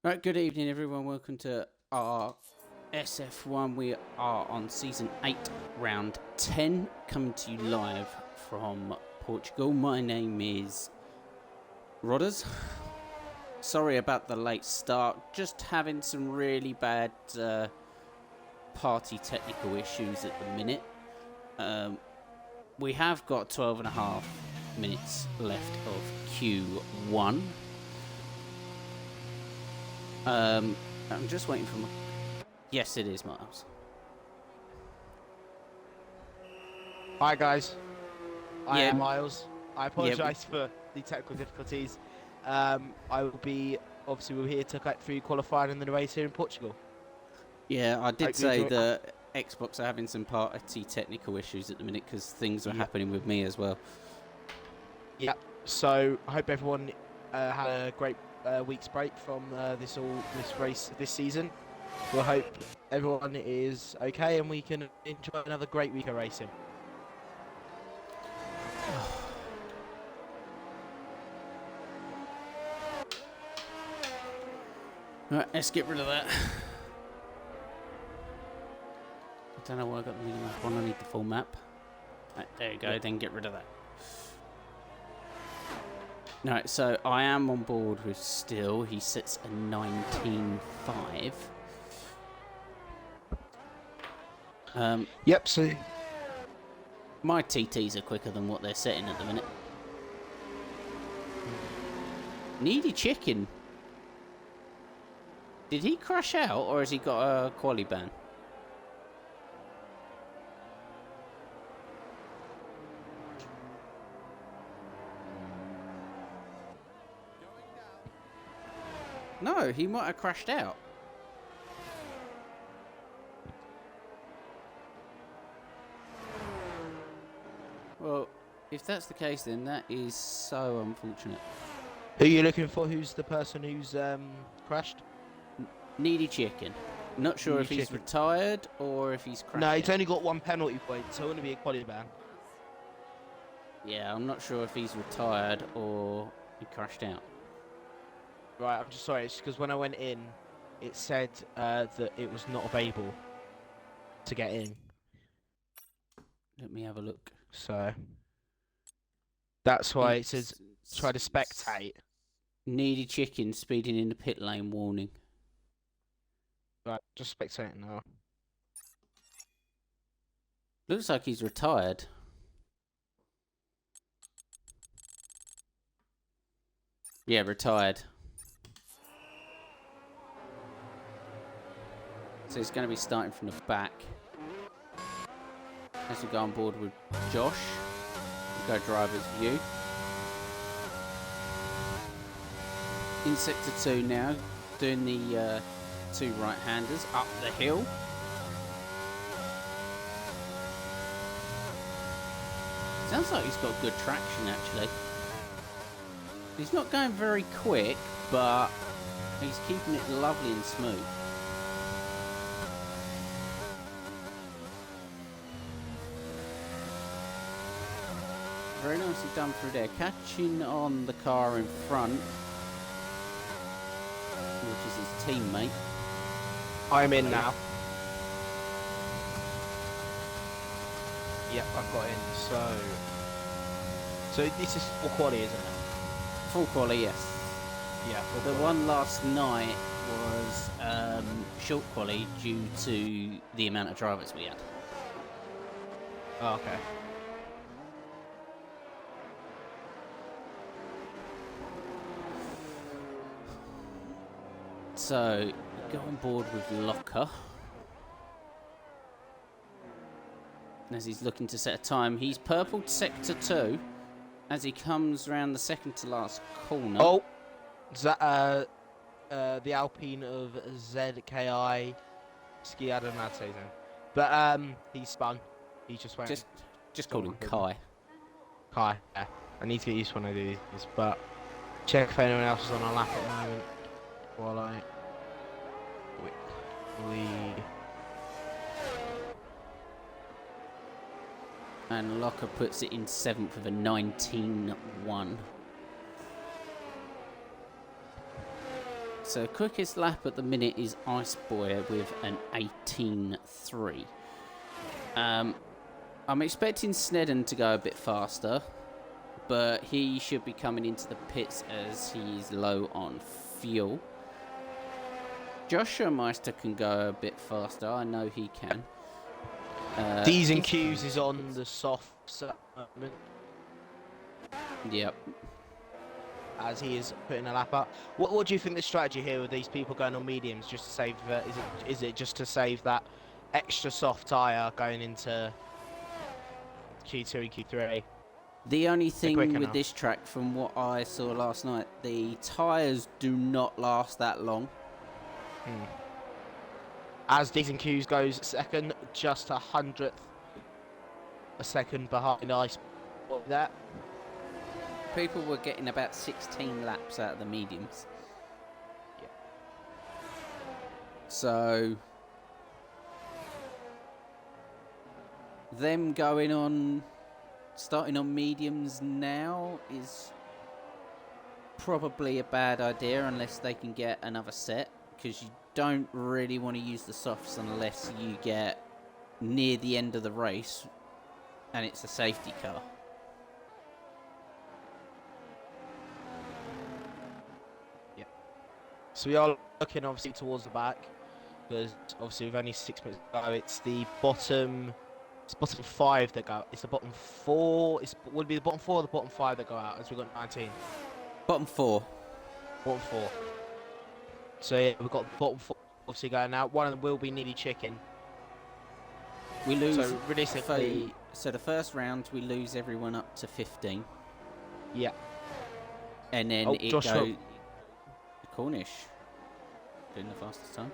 Right, good evening everyone, welcome to RSF1. We are on Season 8, Round 10, coming to you live from Portugal. My name is Rodders. Sorry about the late start, just having some really bad party technical issues at the minute. We have got 12 and a half minutes left of Q1. I'm just waiting for my... Yes, it is, Miles. Hi guys, I am Miles. I apologise for the technical difficulties. I will be, obviously we're here to get through qualifying in the race here in Portugal. Yeah, I did say that Xbox are having some party technical issues at the minute because things are happening with me as well. Yeah, so I hope everyone had a great week's break from this race this season. We'll hope everyone is okay and we can enjoy another great week of racing. Right, let's get rid of that. I don't know why I got the mini map on. I need the full map. Right, there you go. Yeah. Then get rid of that. Alright, so I am on board with Still. He sits a 19.5. Yep, so my TTs are quicker than what they're setting at the minute. Needy Chicken. Did he crash out or has he got a quali ban? No, he might have crashed out. Well, if that's the case, then that is so unfortunate. who are you looking for? Who's the person who's crashed? Needy Chicken. Not sure if he's retired or if he's crashed. No, he's only got one penalty point, so it wouldn't be a quality ban. Yeah, I'm not sure if he's retired or he crashed out. Right, I'm just sorry. It's because when I went in, it said that it was not available to get in. Let me have a look. So that's why it says try to spectate. Needy Chicken speeding in the pit lane warning. Right, just spectating now. Looks like he's retired. Yeah, retired. So he's going to be starting from the back. As we go on board with Josh. We'll go driver's view. In sector 2 now, doing the two right-handers up the hill. Sounds like he's got good traction actually. He's not going very quick, but he's keeping it lovely and smooth. Very nicely done through there, catching on the car in front, which is his teammate. I'm in now. Yep, I've got in. So this is full quality, isn't it? Full quality, yes. Yeah. The one last night was short quality due to the amount of drivers we had. Oh, okay. So, go on board with Locker. As he's looking to set a time. He's purpled sector 2 as he comes around the second to last corner. Oh! The Alpine of ZKI Ski, I don't know how to say his name. But he spun. He just went. Just call him Kai. Kai, yeah. I need to get used to when I do this, but check if anyone else is on a lap at the moment. While I lead. And Locker puts it in 7th with a 19.1. So quickest lap at the minute is Ice Boy with an 18.3. I'm expecting Snedden to go a bit faster, but he should be coming into the pits as he's low on fuel. Joshua Meister can go a bit faster, I know he can. D's and Q's is on the soft moment. Yep. As he is putting a lap up. What do you think the strategy here with these people going on mediums, just to save? Is it just to save that extra soft tyre going into Q2 and Q3? The only thing with this track, from what I saw last night, the tyres do not last that long. As D's and Q's goes second, just 100th a second behind Ice. What that? People were getting about 16 laps out of the mediums. Yeah. So them starting on mediums now is probably a bad idea unless they can get another set, because you don't really want to use the softs unless you get near the end of the race and it's a safety car. So we are looking obviously towards the back, because obviously with only 6 minutes to go, it's the bottom. It's bottom 5 that go. It's the bottom 4. Would it be the bottom 4 or the bottom 5 that go out? As we've got 19. Bottom 4. Bottom 4. So yeah, we've got the bottom 4 obviously going out. One of them will be nearly chicken. We lose. So realistically, so the first round we lose everyone up to 15. Yeah. And then it Joshua. goes. Cornish doing the fastest time.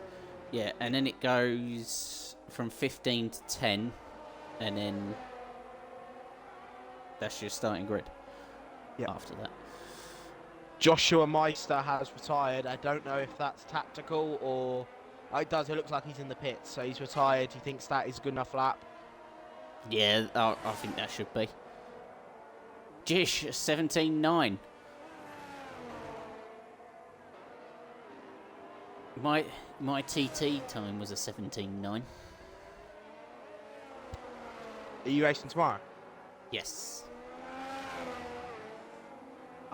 Yeah, and then it goes from 15 to 10, and then that's your starting grid. Yeah. After that, Joshua Meister has retired. I don't know if that's tactical or it does. It looks like he's in the pits, so he's retired. He thinks that is a good enough lap. yeah, I think that should be. Jish 17.9. My TT time was a 17.9. Are you racing tomorrow? Yes.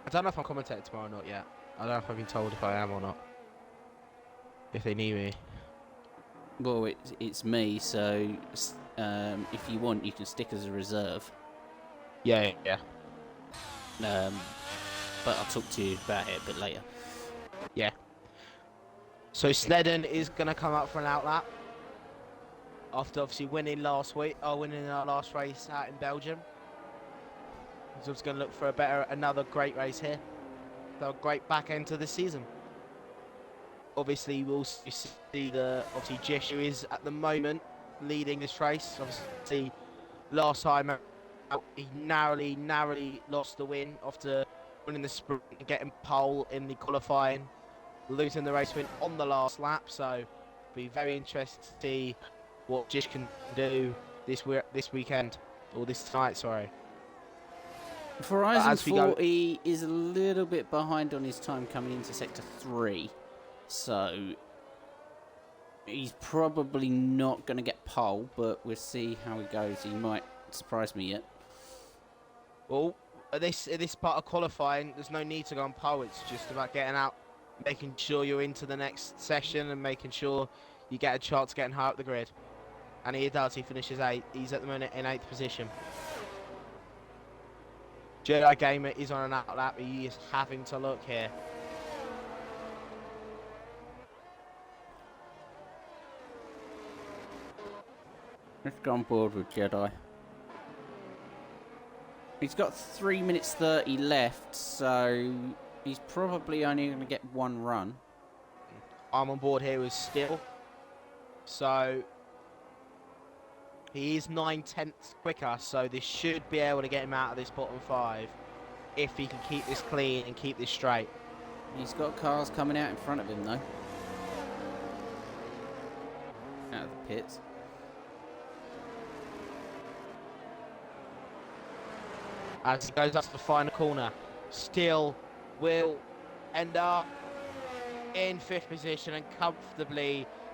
I don't know if I'm commentating tomorrow or not yet. I don't know if I've been told if I am or not. If they need me. Well, it's me, so if you want, you can stick as a reserve. Yeah. But I'll talk to you about it a bit later. Yeah. So Snedden is going to come up for an outlap after obviously winning our last race out in Belgium. He's also going to look for another great race here. So a great back end to the season. Obviously, we'll see obviously Jish, who is at the moment leading this race. Obviously, last time out, he narrowly lost the win after winning the sprint and getting pole in the qualifying, losing the race win on the last lap. So, be very interested to see what Jish can do this weekend, or this night, sorry. Horizon 40 is a little bit behind on his time coming into Sector 3. So, he's probably not going to get pole, but we'll see how he goes. He might surprise me yet. Well, at this part of qualifying, there's no need to go on pole. It's just about getting out, making sure you're into the next session and making sure you get a chance of getting high up the grid. And he does. He finishes 8th. He's at the moment in 8th position. Jedi Gamer is on an outlap. He is having to look here. Let's go on board with Jedi. He's got 3 minutes 30 left, so he's probably only going to get one run. I'm on board here with Still. So he is 9/10 quicker, so this should be able to get him out of this bottom 5 if he can keep this clean and keep this straight. He's got cars coming out in front of him, though. Out of the pits. As he goes up to the final corner, Still will end up in 5th position and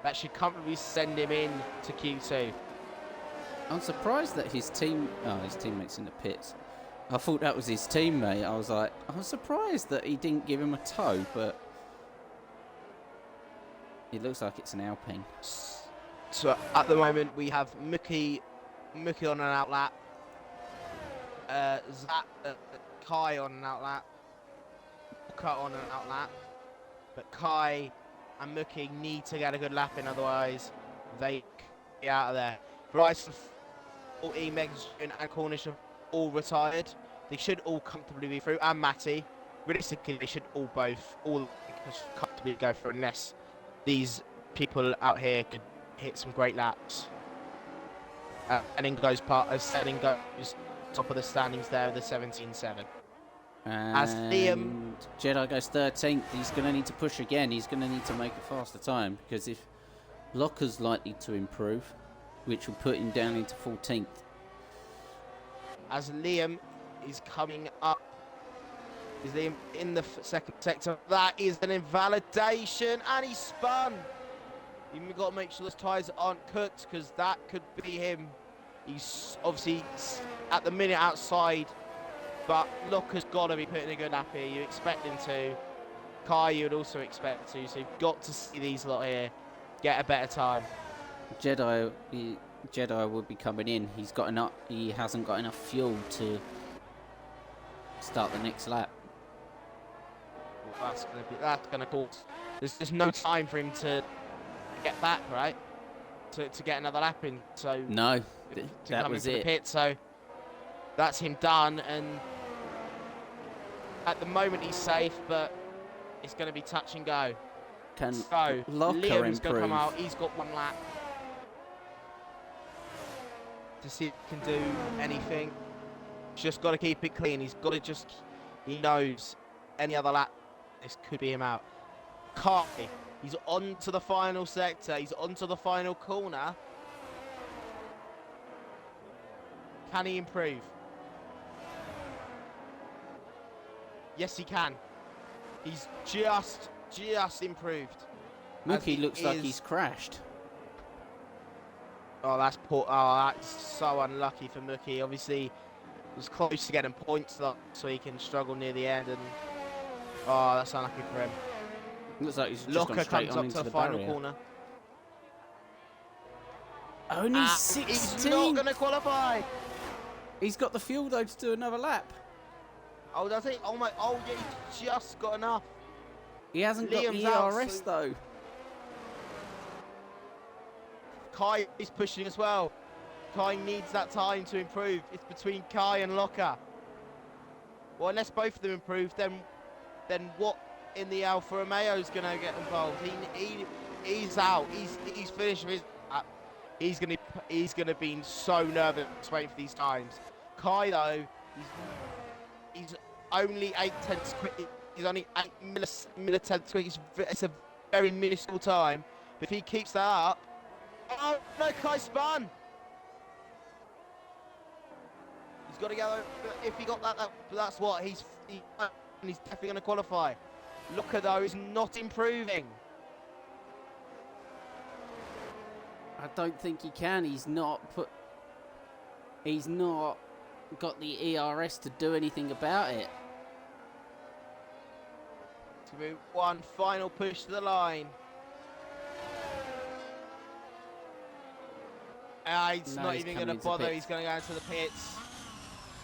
that should comfortably send him in to Q2. I'm surprised that his teammate's in the pits. I thought that was his teammate. I was surprised that he didn't give him a tow, but it looks like it's an Alpine. So at the moment we have Mookie on an outlap, Kai on an outlap, Cut on an outlap, but Kai and Mookie need to get a good lap in, otherwise they be out of there. Bryson, 14, Megs and Cornish have all retired. They should all comfortably be through, and Matty. Realistically, they should all comfortably go through, unless these people out here could hit some great laps. And then goes top of the standings there with the 17.7. As Liam Jedi goes 13th, he's going to need to push again. He's going to need to make a faster time, because if Locker's likely to improve, which will put him down into 14th. As Liam is coming up, is Liam in the second sector? That is an invalidation, and he spun. You've got to make sure those tyres aren't cooked, because that could be him. He's obviously at the minute outside, but Locker's got to be putting a good lap here. You expect him to. Kai, you would also expect to. So you've got to see these lot here get a better time. Jedi will be coming in. He hasn't got enough fuel to start the next lap. Well, that's gonna cause. There's just no time for him to get back, right? To get another lap in. So no, that come was into it. The pit, so that's him done. And at the moment he's safe, but it's going to be touch and go. Can so Locker Liam's improve? going to come out. He's got one lap to see if he can do anything. He's just got to keep it clean. He's got to he knows any other lap, this could be him out. Kai, he's on to the final sector. He's on to the final corner. Can he improve? Yes, he can. He's just improved. Mookie looks like he's crashed. Oh, that's poor. Oh, that's so unlucky for Mookie. Obviously, was close to getting points last week and struggled near the end. And oh, that's unlucky for him. Looks like he's just Locker gone straight comes on up to into the the final barrier. corner. Only He's 16. not going to qualify. He's got the fuel though to do another lap. Oh, does he? Oh my! Oh yeah, he's just got enough. He hasn't Liam's got out, the ERS so though. Kai is pushing as well. Kai needs that time to improve. It's between Kai and Locker. Well, unless both of them improve, then what in the Alfa Romeo is going to get involved? He's out. He's finished with his. He's gonna be so nervous waiting for these times. Kai though, he's only 8/10 quick. He's only 8 millitenths quick. It's a very minuscule time. But if he keeps that up, oh no, Kai spun. He's got to go. If he got that's what he's definitely going to qualify. Look at though, he's not improving. I don't think he can. He's not got the ERS to do anything about it. It's going to be one final push to the line. He's not even going to bother. He's going to go into the pits.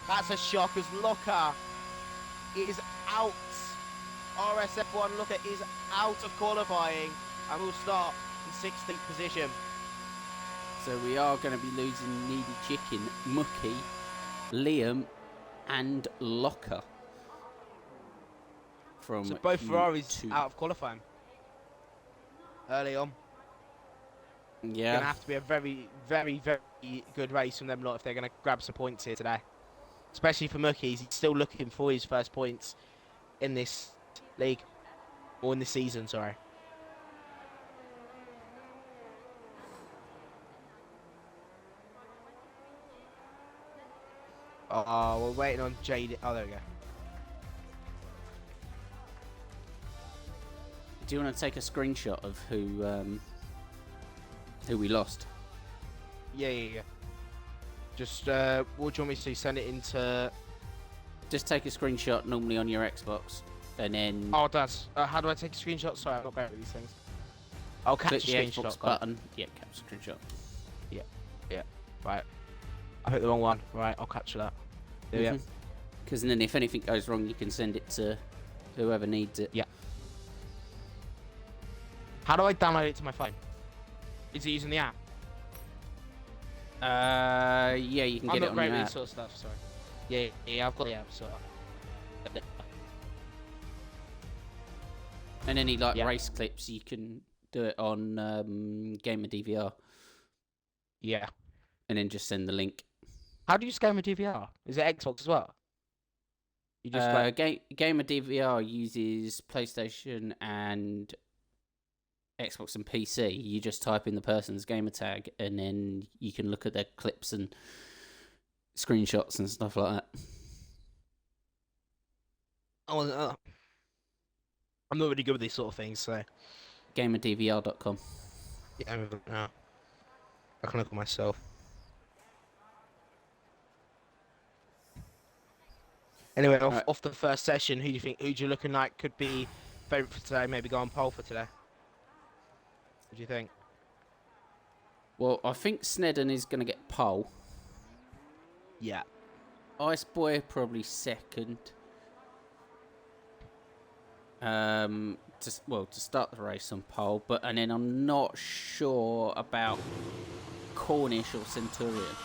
That's a shock as Locker is out. RSF1 Locker is out of qualifying and will start in 16th position. So we are going to be losing Needy Chicken, Mookie, Liam, and Locker. From So both Ferraris Q2. out of qualifying early on. Yeah. Going to have to be a very, very, very good race from them lot if they're going to grab some points here today. Especially for Mookie, he's still looking for his first points in this league. Or in this season, sorry. Oh, we're waiting on JD. Oh, there we go. Do you want to take a screenshot of who we lost? Yeah. Just, what do you want me to send it into? Just take a screenshot normally on your Xbox, and then Oh, that's. How do I take a screenshot? Sorry, I'm not great with these things. I'll click catch the a Xbox screenshot button. Yeah, capture screenshot. Yeah. Right. I hit the wrong one. Right, I'll capture that. Yeah. Because then if anything goes wrong, you can send it to whoever needs it. Yeah. How do I download it to my phone? Is it using the app? Yeah, you can get it on I'm not great your with app. this sort of stuff. Sorry. Yeah, I've got the app. So. And any race clips, you can do it on Gamer DVR. Yeah. And then just send the link. How do you scan with DVR? Is it Xbox as well? You just Gamer DVR uses PlayStation and Xbox and PC. You just type in the person's gamer tag, and then you can look at their clips and screenshots and stuff like that. Oh, I'm not really good with these sort of things, so. GamerDVR.com. Yeah, I can look at myself. Anyway, off the first session, who do you looking like could be favourite for today? Maybe go on pole for today. What do you think? Well, I think Snedden is going to get pole. Yeah. Ice Boy probably second. To start the race on pole, and then I'm not sure about Cornish or Centurion.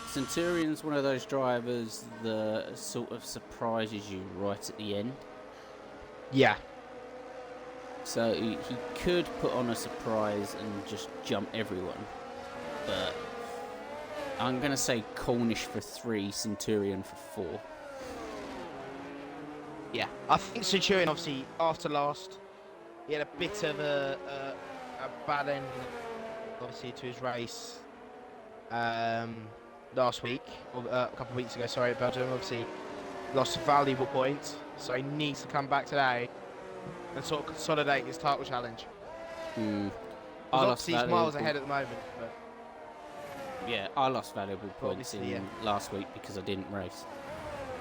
Centurion's one of those drivers that sort of surprises you right at the end. Yeah. So he could put on a surprise and just jump everyone. But I'm going to say Cornish for 3, Centurion for 4. Yeah. I think Centurion, obviously, after last, he had a bit of a bad end, obviously, to his race. Last week, or a couple of weeks ago, sorry, Belgium, obviously lost valuable points, so he needs to come back today and sort of consolidate his title challenge. Obviously he's miles ahead at the moment, but yeah, I lost valuable points last week because I didn't race.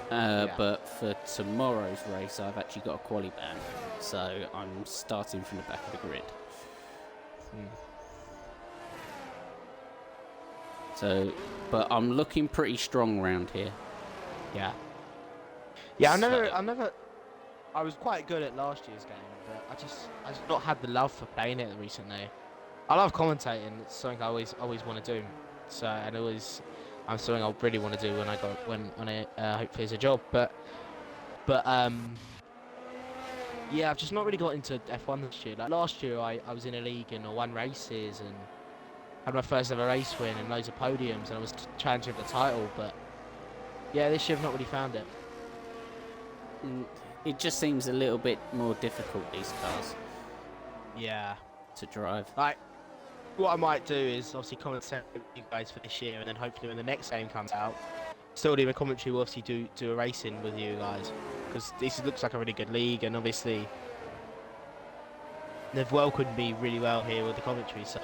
But for tomorrow's race, I've actually got a quali ban, so I'm starting from the back of the grid. So, but I'm looking pretty strong around here. Yeah, I was quite good at last year's game, but I just not had the love for playing it recently. I love commentating; it's something I always want to do. So, and I'm something I really want to do when I hopefully is a job. But yeah, I've just not really got into F1 this year. Like last year, I was in a league and I won races and had my first ever race win and loads of podiums, and I was challenging for the title. But yeah, this year I've not really found it. It just seems a little bit more difficult, these cars. Yeah. To drive. Like, what I might do is obviously commentate with you guys for this year, and then hopefully when the next game comes out, still do a commentary. We'll obviously do a racing with you guys, because this looks like a really good league, and obviously they've welcomed me really well here with the commentary. So.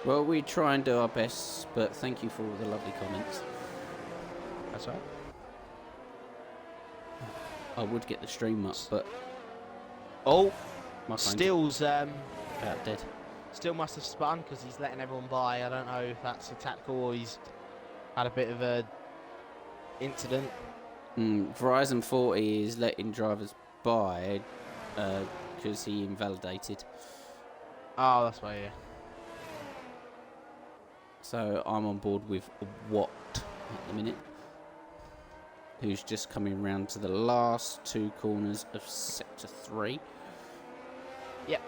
Well, we try and do our best, but thank you for all the lovely comments. That's right. I would get the stream up, but my Steele's about dead. Steele must have spun because he's letting everyone by. I don't know if that's a tactical or he's had a bit of a incident. Verizon 40 is letting drivers by because he invalidated. Oh, that's why. Yeah. So I'm on board with Watt at the minute, who's just coming round to the last 2 corners of Sector 3. Yep,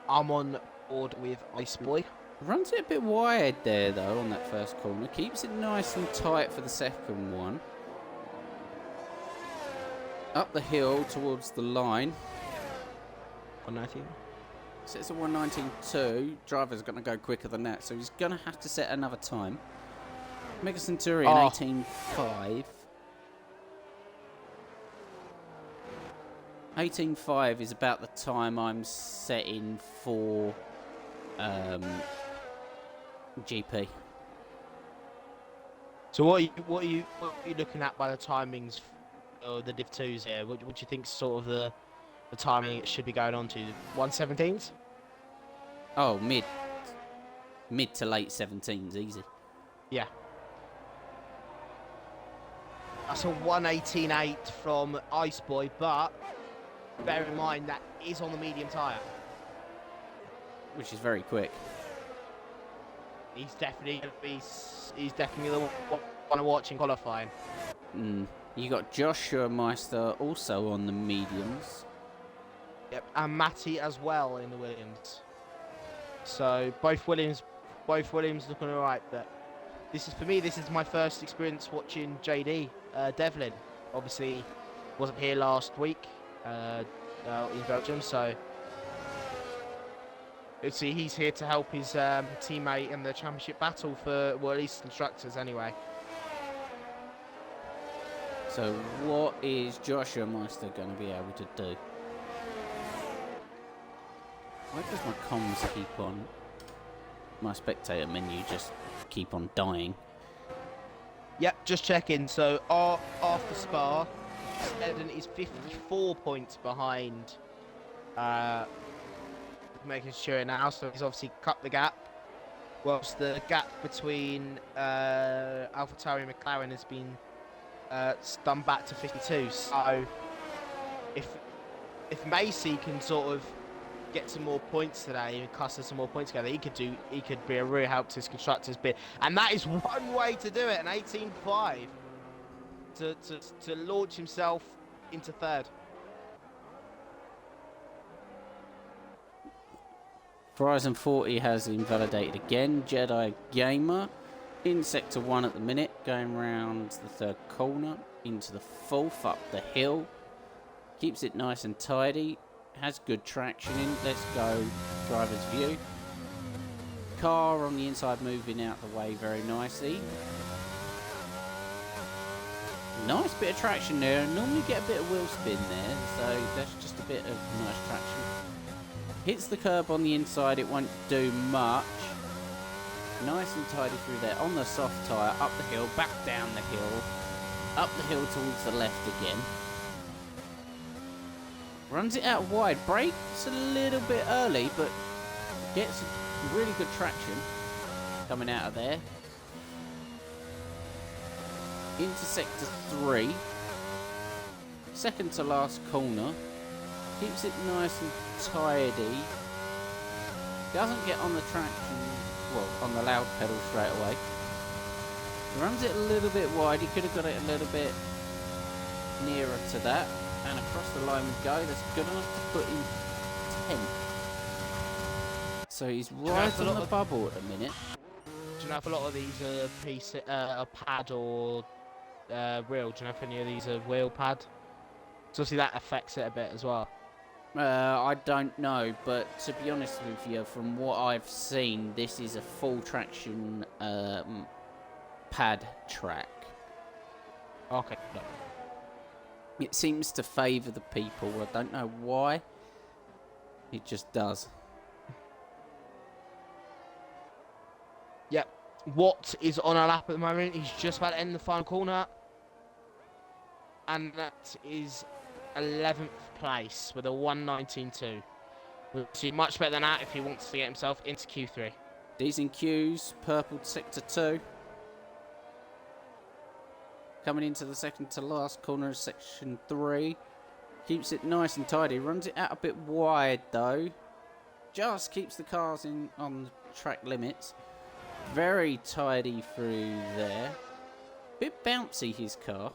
I'm on board with Ice Boy. Runs it a bit wide there, though, on that first corner. Keeps it nice and tight for the second one. Up the hill towards the line. 119. So it's a 119.2. Driver's going to go quicker than that, so he's going to have to set another time. Mega Centurion 18.5. 18.5 is about the time I'm setting for GP. So what are you looking at by the timings for the Div 2s here? What do you think sort of the timing it should be going on to? 117s? Oh, mid to late 17s, easy. Yeah. That's a 118.8 from Ice Boy, but bear in mind that is on the medium tyre. Which is very quick. He's definitely the one to watch in qualifying. You got Joshua Meister also on the mediums. Yep, and Matty as well in the Williams. So both Williams looking alright. But this is my first experience watching JD Devlin. Obviously, wasn't here last week in Belgium, so see he's here to help his teammate in the championship battle for, well, at least constructors anyway. So what is Joshua Meister going to be able to do? Why does my comms keep on... My spectator menu just keep on dying? Yep, just checking. So after Spa, Eden is 54 points behind making sure now, so he's obviously cut the gap. Whilst the gap between AlphaTauri and McLaren has been done back to 52. So if Macy can sort of get some more points today and cluster some more points together, he could be a real help to his constructors bid. And that is one way to do it, an 18.5 to launch himself into third. Verizon 40 has invalidated again. Jedi Gamer in sector 1 at the minute, going round the third corner into the fourth up the hill. Keeps it nice and tidy. Has good traction in. Let's go driver's view. Car on the inside moving out the way very nicely. Nice bit of traction there. Normally get a bit of wheel spin there, so that's just a bit of nice traction. Hits the curb on the inside, it won't do much. Nice and tidy through there. On the soft tyre, up the hill, back down the hill. Up the hill towards the left again. Runs it out wide. Brakes a little bit early, but gets really good traction coming out of there. Into sector 3. Second to last corner. Keeps it nice and tidy. Doesn't get on the traction, well, on the loud pedal straight away. Runs it a little bit wide. He could have got it a little bit nearer to that. And across the line we go. That's good enough to put in 10. So he's right on the bubble at the minute. Do you know if a lot of these are pad or wheel? Do you know if any of these are wheel pad? So obviously that affects it a bit as well. I don't know, but to be honest with you, from what I've seen, this is a full traction pad track. Okay. No. It seems to favour the people. I don't know why. It just does. Yep. Watt is on a lap at the moment. He's just about to end the final corner. And that is 11th place with a 119.2. We'll see much better than that if he wants to get himself into Q3. D's and Q's, purple sector 2. Coming into the second to last corner of section 3. Keeps it nice and tidy. Runs it out a bit wide though. Just keeps the cars in on the track limits. Very tidy through there. Bit bouncy his car.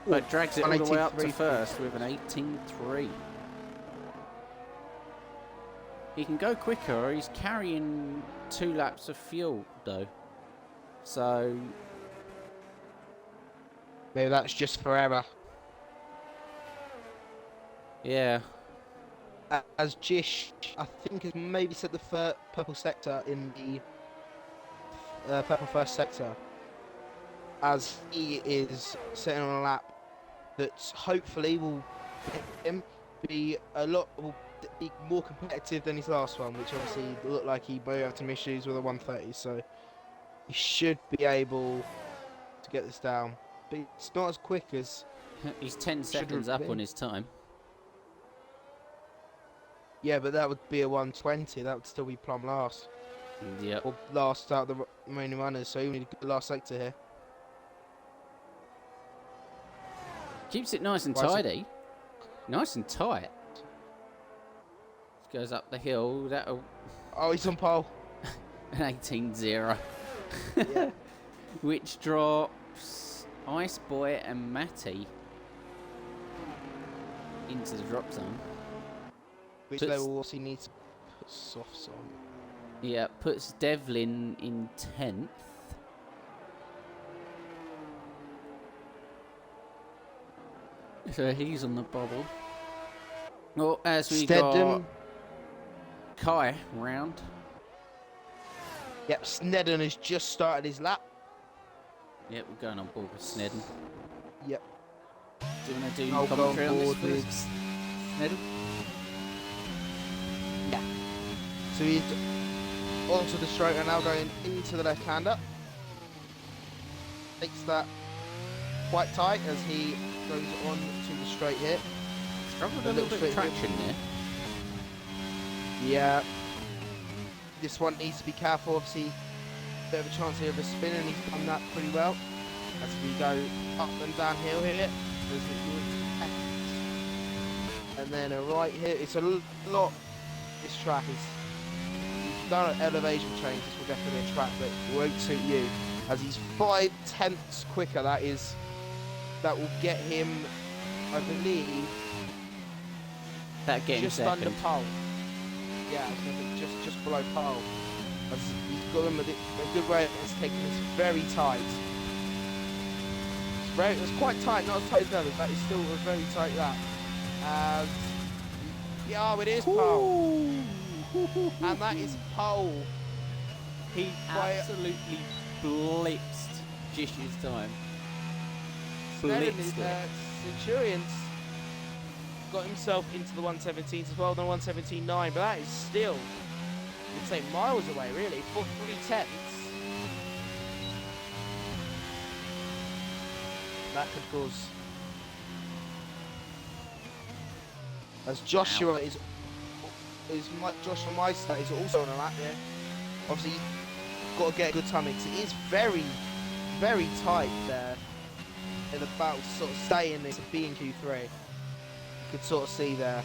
But drags it all the way up to first with an 18.3. He can go quicker. He's carrying 2 laps of fuel though. So maybe that's just forever. Yeah. As Jish, I think, has maybe set the purple sector in the purple first sector. As he is sitting on a lap that hopefully will him be will be more competitive than his last one, which obviously looked like he may have some issues with a 130. So he should be able to get this down, but it's not as quick as He's 10 seconds have up been. on his time. Yeah, but that would be a 120. That would still be plumb last. Yep. Or last out of the remaining runners, so you need a good last sector here. Keeps it nice and tidy. Nice and tight. Goes up the hill. That'll... Oh, he's on pole. An 18-0. Yeah. Which drops Ice Boy and Matty into the drop zone. Which they will also need to put softs on. Yeah, puts Devlin in 10th. So he's on the bubble. Well, as we got Kai round. Yep, Snedden has just started his lap. Yep, we're going on board with Snedden. Yep. Do you want to do I'll commentary go on on this board with first? Snedden? Yeah. So he's onto the straight and now going into the left-hander. Takes that quite tight as he goes on to the straight here. Struggled a little bit of traction there. Yeah. This one needs to be careful, obviously. Bit of a chance here of a spin, and he's done that pretty well. As we go up and downhill here. And then a right here. It's a lot. This track is done at elevation change. This will definitely be a track that won't suit you. As he's 5/10 quicker, that will get him, I believe, That getting just second. under pole. Yeah, it's gonna be just below pole. As he's got him a good way. It's taking this very tight. It's quite tight, not as tight as the others, but it's still a very tight lap. And yeah, it is pole. And that is pole. He absolutely blitzed Jish's time. Blitzed it. Centurion's got himself into the 117s as well, than 117.9, but that is still, you'd say, miles away, really. 3/10. That could cause. As Joshua Joshua Meister is also on a lap there. Obviously, you've got to get a good timing. It is very, very tight there. In the battle, sort of stay in this B and Q3. You could sort of see there.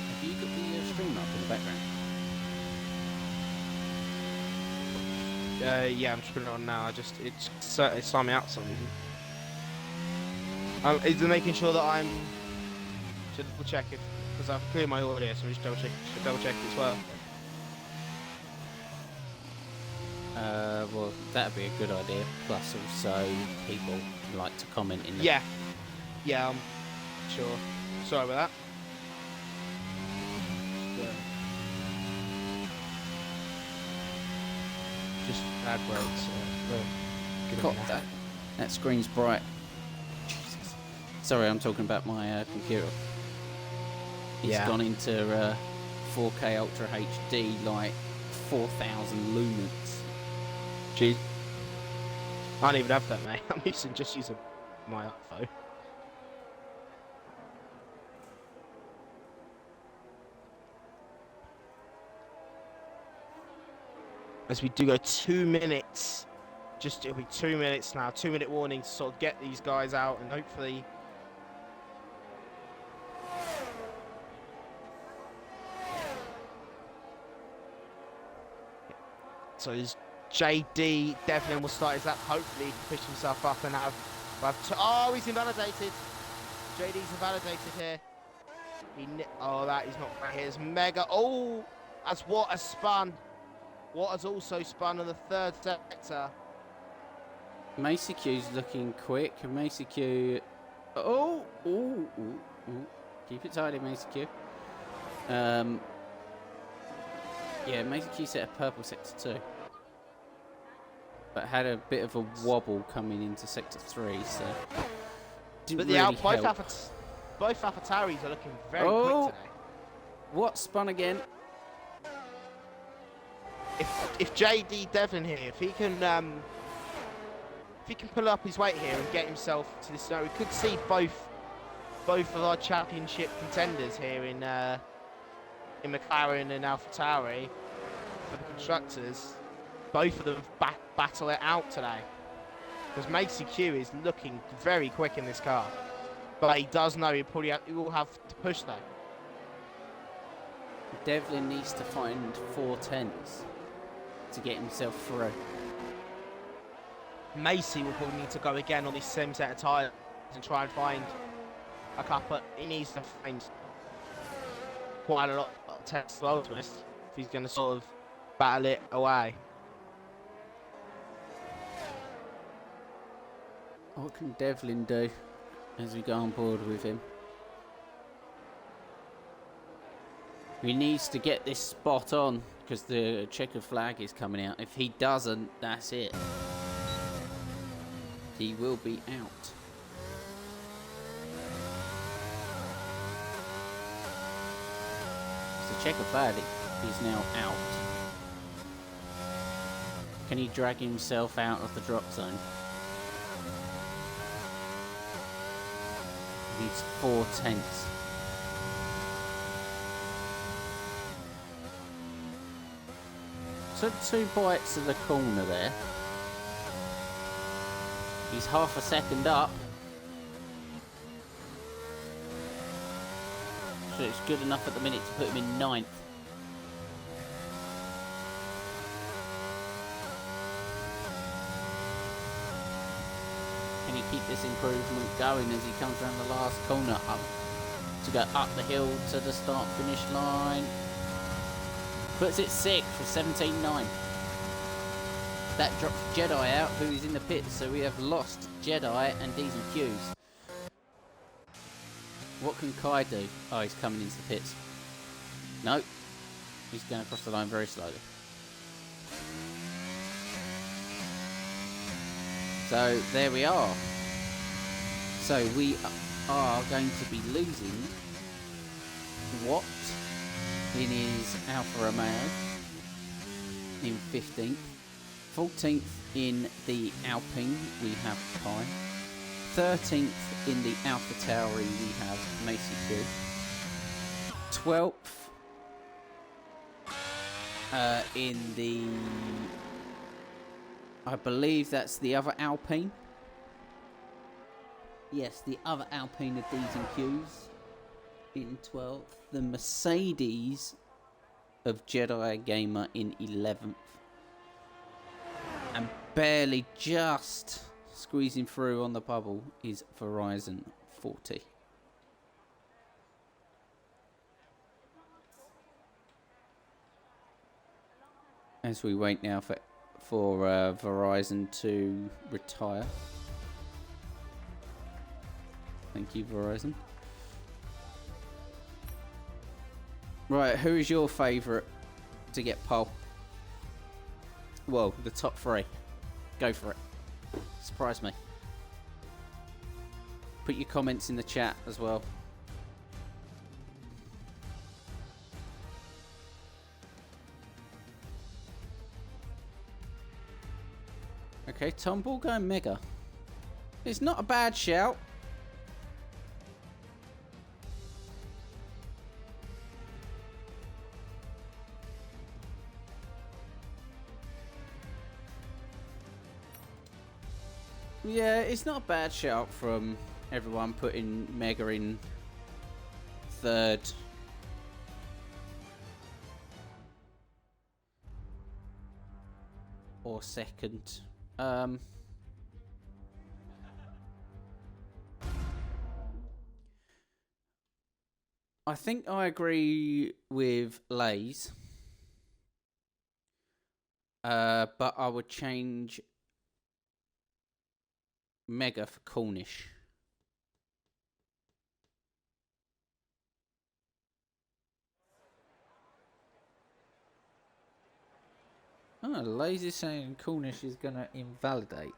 Have you got the stream up in the background? Yeah, I'm just putting it on now. It's starting me out for some reason. Is it making sure that I'm should double check it because I've cleared my audio, so we should double check it as well. Well, that'd be a good idea. Plus, also, people like to comment in the... Yeah, I'm sure. Sorry about that. Just add breaks. God, that screen's bright. Jesus. Sorry, I'm talking about my computer. It's gone into 4K Ultra HD, like 4,000 lumens. Jeez. I don't even have that, mate. I'm just using my iPhone. As we do go 2 minutes, it'll be 2 minutes now. 2-minute warning to sort of get these guys out and hopefully. So is JD Devlin will start his lap. Hopefully he can push himself up and have oh, he's invalidated. JD's invalidated here. That is not right. Here's Mega. Oh, that's what a spun. What has also spun in the third sector. Macy Q's looking quick. Macy Q... Oh! Ooh. Keep it tidy, Macy Q. Yeah, Macy Q set a purple sector too. but had a bit of a wobble coming into sector 3, so didn't But really help. both AlphaTauris are looking very Oh! quick today. What, spun again? If JD Devlin here, if he can pull up his weight here and get himself to this scenario, we could see both of our championship contenders here in McLaren and AlphaTauri for the constructors. Both of them battle it out today, because Macy Q is looking very quick in this car, but he does know he will have to push though. Devlin needs to find 4/10s to get himself through. Macy will probably need to go again on this same set of tyres and try and find a couple. He needs to find quite a lot of tests as well, to be honest, if he's going to sort of battle it away. What can Devlin do as we go on board with him? He needs to get this spot on because the checkered flag is coming out. If he doesn't, that's it. He will be out. The checkered flag is now out. Can he drag himself out of the drop zone? He needs 4/10. Took 2 bites of the corner there. He's half a second up. So it's good enough at the minute to put him in 9th. Can he keep this improvement going as he comes around the last corner up to go up the hill to the start finish line? Puts it 6th for 17.9. That drops Jedi out, who is in the pits, so we have lost Jedi and D's and Q's. What can Kai do? Oh, he's coming into the pits. No, he's going across the line very slowly. So there we are. So we are going to be losing Watt in his Alfa Romeo in 15th. 14th in the Alpine, we have Kai. 13th in the AlphaTauri, we have Macy Q. 12th in the... I believe that's the other Alpine. Yes, the other Alpine of D's and Q's in 12th. The Mercedes of Jedi Gamer in 11th. And barely just squeezing through on the bubble is Verizon 40. As we wait now for Verizon to retire. Thank you, Verizon. Right, who is your favourite to get pole? Well, the top 3. Go for it. Surprise me. Put your comments in the chat as well. Okay, Tom Ball going mega. It's not a bad shout. Yeah, it's not a bad shout from everyone putting Mega in 3rd. Or 2nd. I think I agree with Lays. But I would change Mega for Cornish. Oh, Lazy saying Cornish is going to invalidate.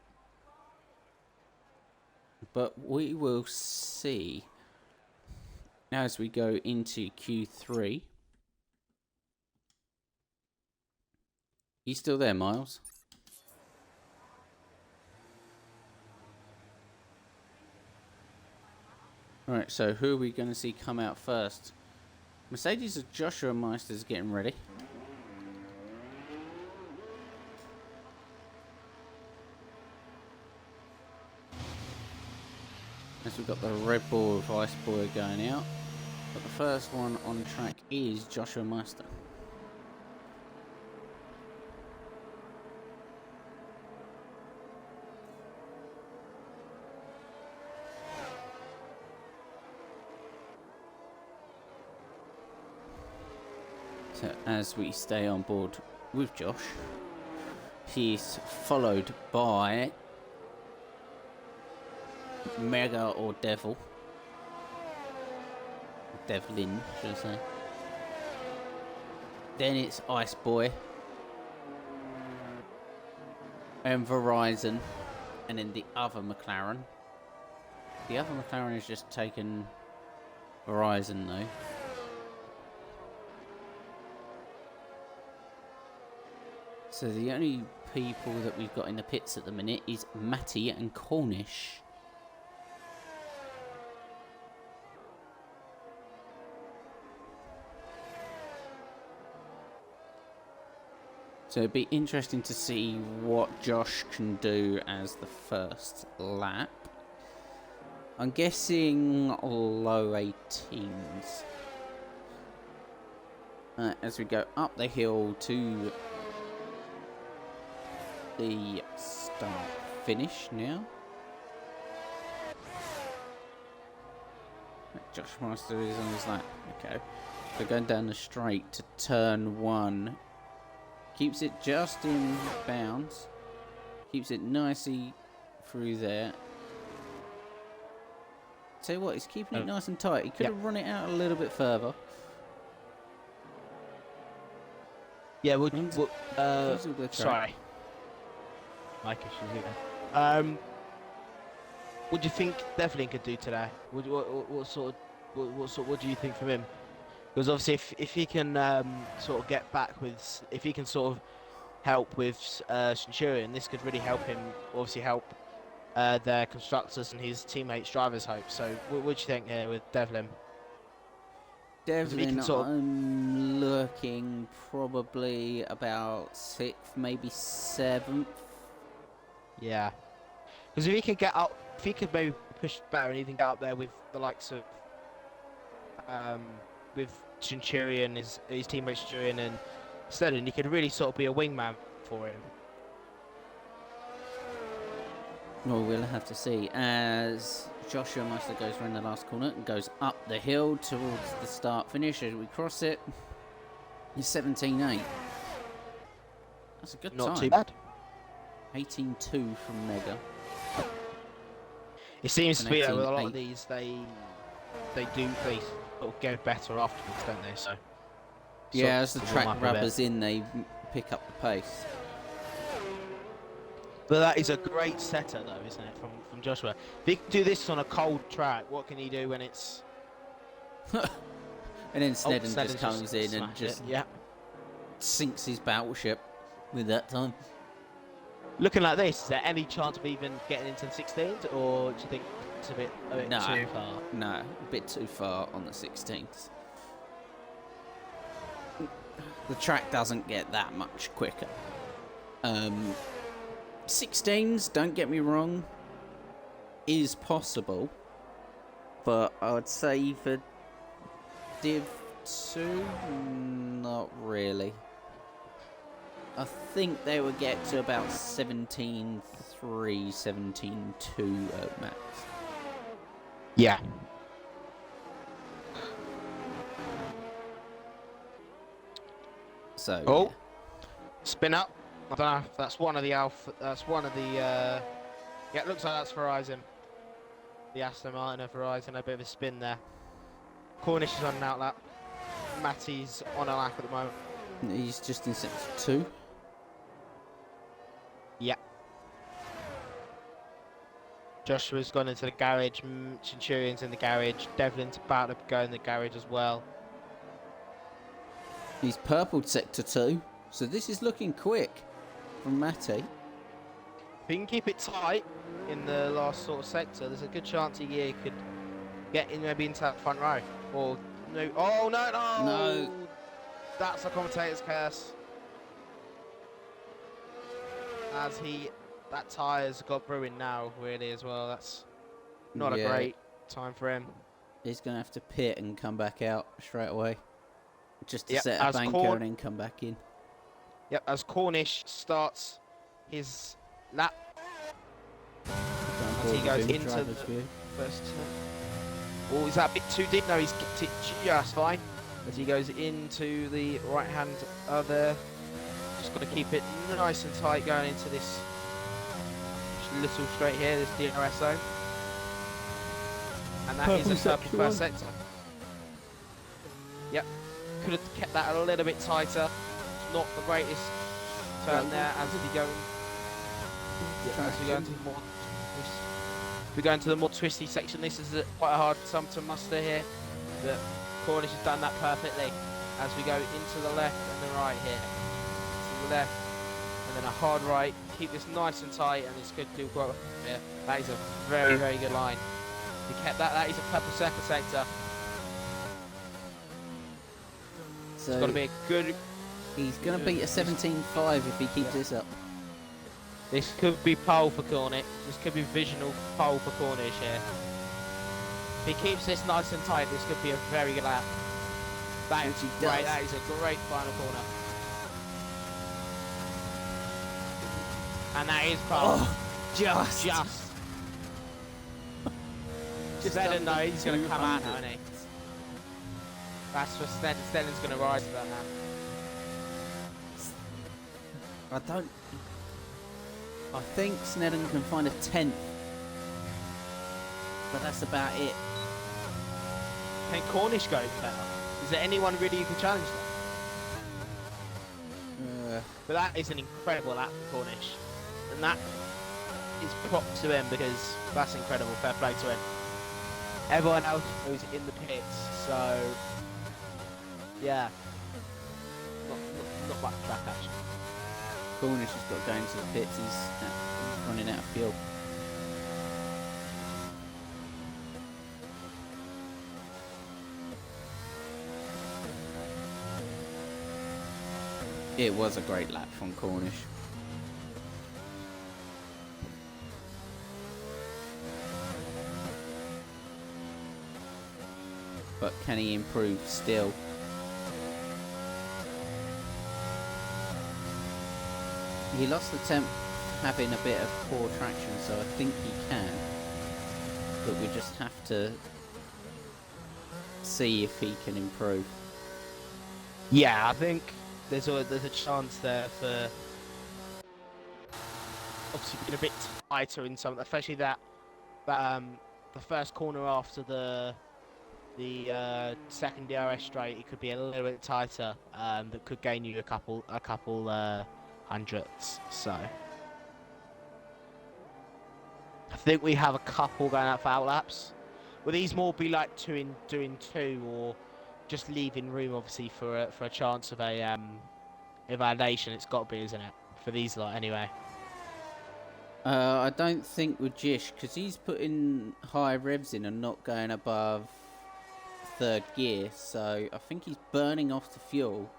But we will see as we go into Q3. You still there, Miles? Alright, so who are we going to see come out first? Mercedes or Joshua Meister's getting ready. As we've got the Red Bull with Ice Boy going out. But the first one on track is Joshua Meister. So as we stay on board with Josh, he's followed by Mega or Devil. Devlin, should I say. Then it's Ice Boy. And Verizon. And then the other McLaren. The other McLaren has just taken Verizon though. So the only people that we've got in the pits at the minute is Matty and Cornish. So it'd be interesting to see what Josh can do as the first lap. I'm guessing low 18s. As we go up the hill to the start finish now. Josh Master is on his lap. Okay. So going down the straight to turn 1. Keeps it just in bounds. Keeps it nicely through there. Tell you what, he's keeping it nice and tight. He could have run it out a little bit further. Yeah, sorry. Mic issues again. What do you think Devlin could do today? What do you think from him? Because obviously, if he can sort of get back with, if he can sort of help with Centurion, this could really help him. Obviously, help their constructors and his teammates' drivers' hope. So, what do you think here with Devlin? Devlin, I'm looking probably about 6th, maybe 7th. Yeah, because if he could get up, if he could maybe push better and even get up there with the likes of with Centurion, his teammate Centurion and Stellan, he could really sort of be a wingman for him. Well, we'll have to see as Joshua Meister goes around the last corner and goes up the hill towards the start finish. As we cross it, he's 17.8. That's a good time. Not too bad. 18.2 from Mega. It seems to be with a lot of these, they sort of get better afterwards, don't they? So yeah, as the track rubbers in, they pick up the pace. But that is a great setter, though, isn't it, from Joshua? If he can do this on a cold track, what can he do when it's... And then Snedden just comes in and just sinks his battleship with that time. Looking like this, is there any chance of even getting into the 16s, or do you think it's a bit too far? No, a bit too far on the 16s. The track doesn't get that much quicker. 16s, don't get me wrong, is possible, but I would say for Div 2, not really. I think they would get to about 17.3, 17.2 at max. Yeah. So. Oh, yeah. Spin up. I don't know if that's one of the Alpha. That's one of the. Yeah, it looks like that's Verizon. The Aston Martin of Verizon. A bit of a spin there. Cornish is on an outlap. Matty's on a lap at the moment. He's just in sector 2. Yeah. Joshua's gone into the garage. Centurion's in the garage. Devlin's about to go in the garage as well. He's purpled sector 2, so this is looking quick from Matty. If he can keep it tight in the last sort of sector, there's a good chance he could get in maybe into that front row. Or no, oh no, no! No. That's a commentator's curse. As that tyre's got ruined now, really, as well. That's not a great time for him. He's going to have to pit and come back out straight away. Just to Yep, set a as banker and then come back in. Yep, as Cornish starts his lap, as he goes into the first turn. Oh, is that a bit too deep? No, he's kicked it just fine. As he goes into the right hand other. Just got to keep it nice and tight going into this little straight here, this DRS zone. And that is a purple first sector. Yep, could have kept that a little bit tighter. Not the greatest turn there as we go. As we go into the more, we go into the more twisty section. This is quite a hard sum to muster here. But Cornish has done that perfectly. As we go into the left and the right here. To the left and then a hard right. Keep this nice and tight, and it's good to do quite. Yeah, that is a very, very good line. He kept that. That is a purple sector. So It's got to be a good. he's going to beat a 17.5 if he keeps this up. This could be pole for Cornish. This could be visional pole for Cornish here. If he keeps this nice and tight, this could be a very good lap. That is great. That is a great final corner. And that is pole. Oh, just. Just let him know he's going to come out now, isn't he? That's for Snedden. Snedden's going to rise to that now. I think Snedden can find a 10th. But that's about it. Can Cornish go better? Is there anyone really who can challenge that? But that is an incredible lap for Cornish. And that is props to him because that's incredible. Fair play to him. Everyone else who's in the pits, so yeah, not much track action. Cornish has got going to the pits. He's running out of fuel. It was a great lap from Cornish. But can he improve still? He lost the temp having a bit of poor traction, so I think he can. But we just have to see if he can improve. Yeah, I think there's a chance there for obviously being a bit tighter in some, especially that the first corner after the second DRS straight, it could be a little bit tighter. That could gain you a couple hundredths. So I think we have a couple going out for outlaps. Will these more be like doing two, or just leaving room obviously for a chance of a validation? It's got to be, isn't it? For these lot anyway. I don't think with Jish, because he's putting high revs in and not going above third gear, so I think he's burning off the fuel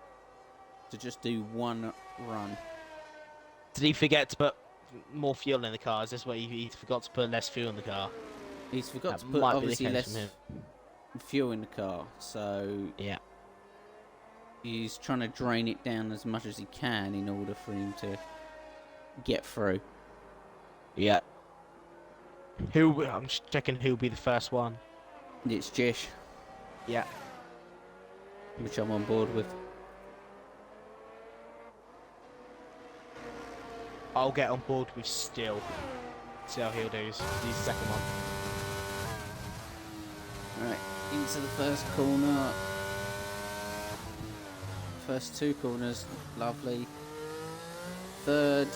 to just do one run. Did he forget to put more fuel in the car? Is this what he forgot to put less fuel in the car? He's forgot That to put might be the obviously case less from him. fuel in the car, so Yeah. he's trying to drain it down as much as he can in order for him to get through. Yeah. I'm just checking who'll be the first one. It's Jish, Yeah. which I'm on board with. I'll get on board with Still. See how he'll do. He's the second one. Right, into the first corner. First two corners, lovely. Third,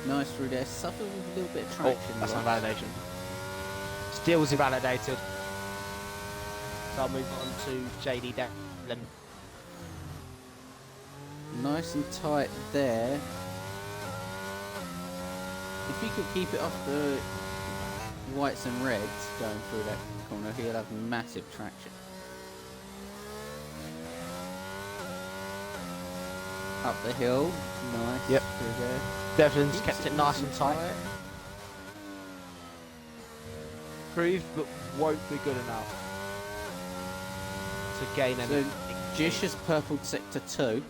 Nice through there. Suffered with a little bit of Oh, traction. that's Rob. invalidation. Steel's invalidated. So I'll move on to JD Devlin. Nice and tight there. If he could keep it off the whites and reds going through that corner, he'll have massive traction. Up the hill. Nice. Yep. Through there. Devlin's Keeps kept it nice and tight. Improved, but won't be good enough to gain So, any. Jish has purpled sector 2.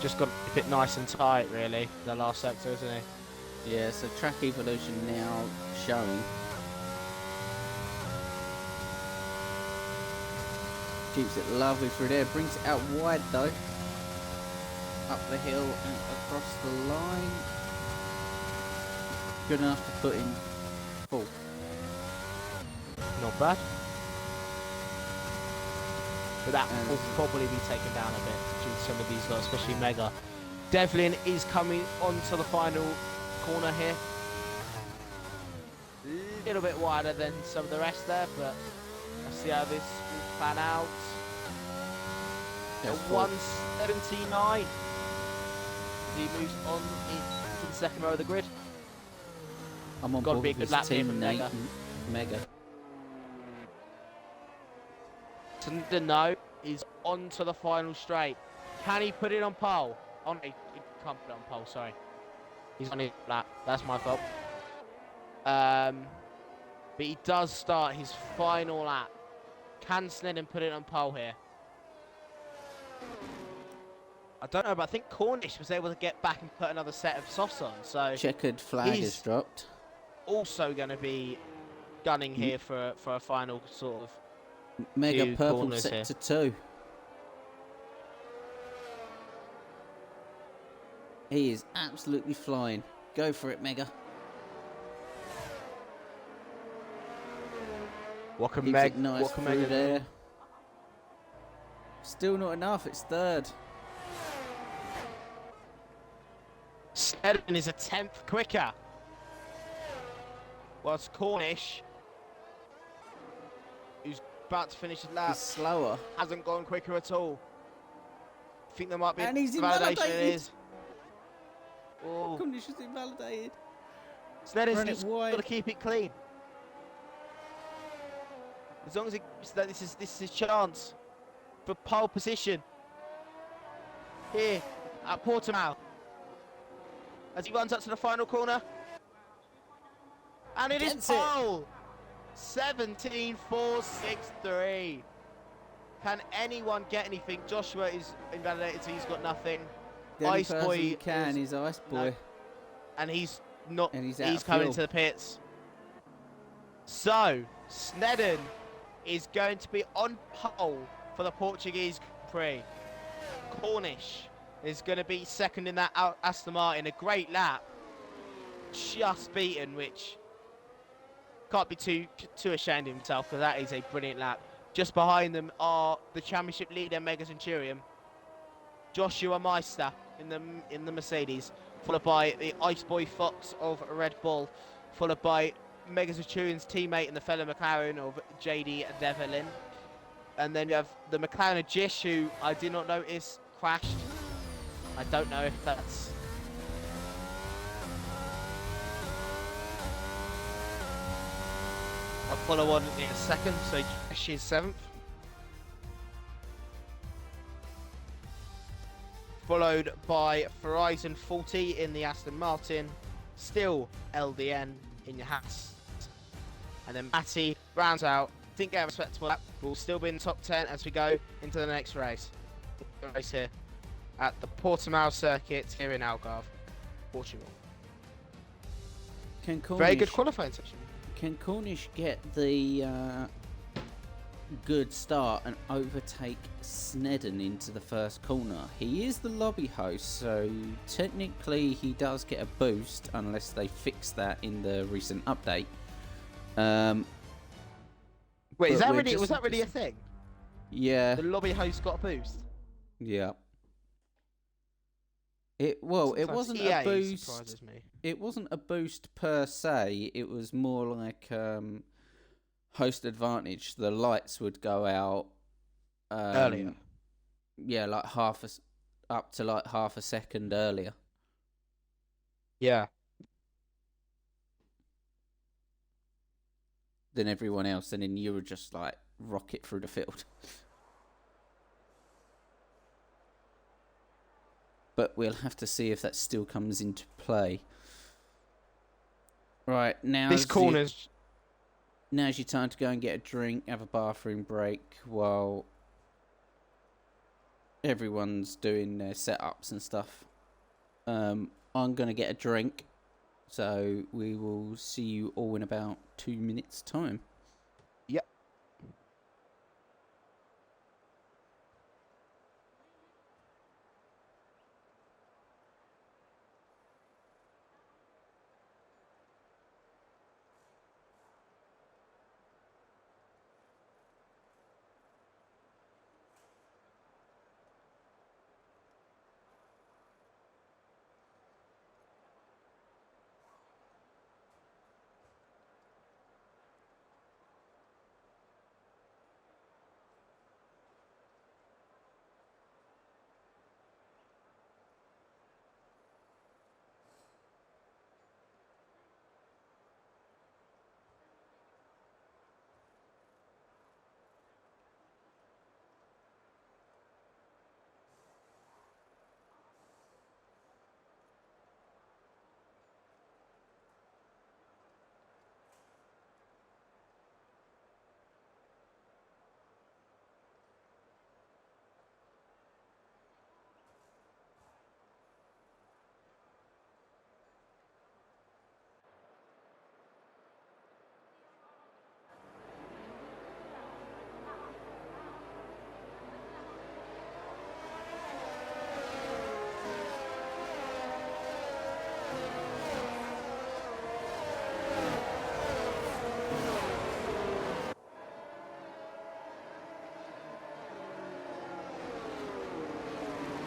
Just got to keep it nice and tight, really. The last sector, isn't he? Yeah, so track evolution now showing. Keeps it lovely through there. Brings it out wide though. Up the hill and across the line. Good enough to put in full. Not bad. But that And will probably be taken down a bit due to some of these guys, especially Mega. Devlin is coming onto the final corner here. A little bit wider than some of the rest there, but let's see how this will pan out. There's At full. 179. He moves on into the second row of the grid. I'm on Gotta board be a with good his lap here team from Nate Mega. and Mega. No, is on to the final straight. Can he put it on pole? Oh no, he can't put it on pole, sorry. He's on his lap, that's my fault. But he does start his final lap. Can Snedden put it on pole here? I don't know, but I think Cornish was able to get back and put another set of softs on, so Checkered flag He's- is dropped. also going to be gunning here for a final sort of. Mega few purple corners sector 2. He is absolutely flying. Go for it, Mega. What can Keeps Meg? it nice What can through Mega do? there. Still not enough. It's third. Snedden is a 10th quicker. Whilst Cornish, who's about to finish his lap, He's slower. hasn't gone quicker at all. Think there might be And he's validation. It invalidated. is. Oh, Cornish is invalidated. Snedden's Run it just got wide. to keep it clean. As long as this is his chance for pole position here at Portimao. As he runs up to the final corner. And it is Gets it. pole! 17.463. Can anyone get anything? Joshua is invalidated, so he's got nothing. The only Ice person Boy who can is- is Ice no. Boy. And he's not. And he's out He's of coming fuel. into the pits. So Snedden is going to be on pole for the Portuguese Grand Prix. Cornish is going to be second in that Aston Martin. A great lap, just beaten, which can't be too ashamed of himself because that is a brilliant lap. Just behind them are the championship leader Mega Centurion, Joshua Meister in the Mercedes, followed by the Ice Boy Fox of Red Bull, followed by Mega Centurion's teammate in the fellow McLaren of JD Devlin. And then you have the McLaren of Jish, who I did not notice crashed. I don't know if that's... I'll follow on in a second, so Jish is 7th. Followed by Verizon 40 in the Aston Martin, still LDN in your hats. And then Matty rounds out, didn't get a respectable lap, but will still be in the top 10 as we go into the next race. Race here at the Portimao circuit here in Algarve, Portugal. Can Cornish, Very good qualifying session. Can Cornish get the good start and overtake Snedden into the first corner? He is the lobby host, so technically he does get a boost unless they fix that in the recent update. Wait, is But that we're really, just- was that really a thing? Yeah, The lobby host got a boost? yeah. It Sometimes wasn't EA a boost. surprises me. It wasn't a boost per se. It was more like host advantage. The lights would go out Earlier. Yeah, like up to like half a second earlier. Yeah. Than everyone else, and then you would just like rocket through the field. But we'll have to see if that still comes into play. Right, This corner's... now's your time to go and get a drink, have a bathroom break while everyone's doing their setups and stuff. I'm going to get a drink, so we will see you all in about 2 minutes' time. Yep.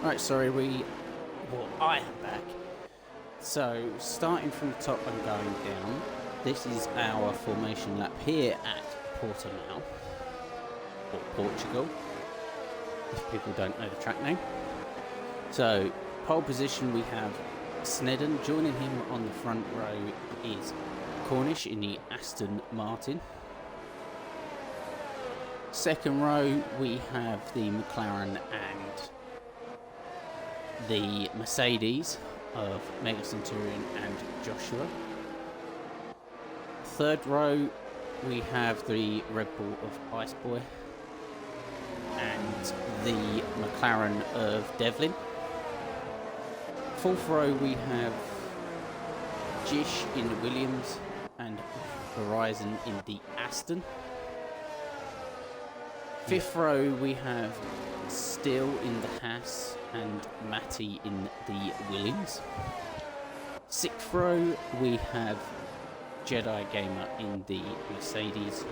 Right, sorry, I am back. So, starting from the top and going down, this is our formation lap here at Portimao, or Portugal, if people don't know the track name. So, pole position we have Snedden. Joining him on the front row is Cornish in the Aston Martin. Second row we have the McLaren and the Mercedes of Mega Centurion and Joshua. Third row we have the Red Bull of Ice Boy and the McLaren of Devlin. Fourth row we have Jish in the Williams and Verizon in the Aston. Fifth row we have Still in the Haas and Matty in the Williams. Sixth row we have Jedi Gamer in the Mercedes.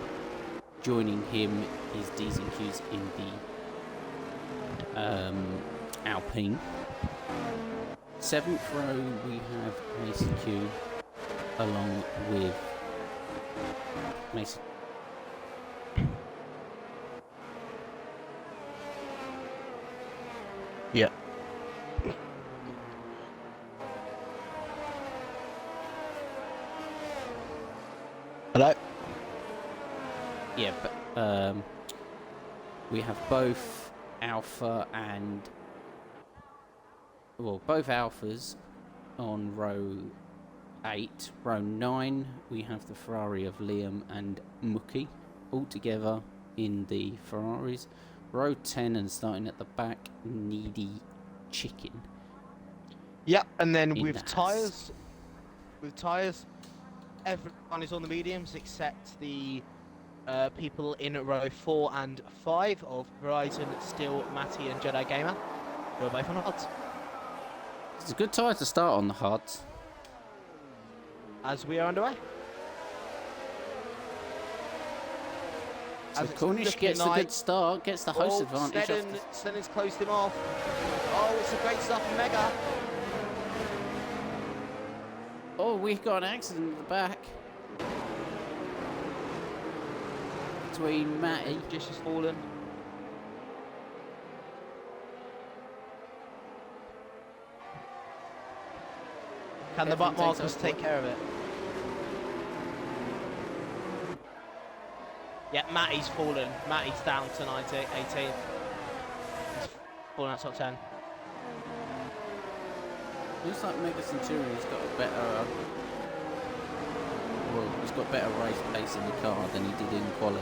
Joining him is D's and Q's in the Alpine. Seventh row we have Mason Q along with Mason. Yeah. Hello? Yeah, but we have both Alpha and... well, both Alphas on row 8. Row 9, we have the Ferrari of Liam and Mookie all together in the Ferraris. Row 10 and starting at the back, Needy Chicken. Yeah, and then In with the tyres, everyone is on the mediums except the people in row 4 and 5 of Verizon, Still, Matty and Jedi Gamer, who are both on hards. It's a good tyre to start on the hards. As we are underway. So As it's Cornish looking gets the like- good start, gets the host advantage. Snedden's closed him off. Oh, it's a great start from Mega. we've got an accident at the back. Between Matty. Just has fallen. Can the butt Everyone takes markers over. take care of it? Yeah, Matty's fallen. Matty's down to 18. He's fallen out top 10. Looks like Mega Centurion's got a better. Well, he's got better race pace in the car than he did in quali.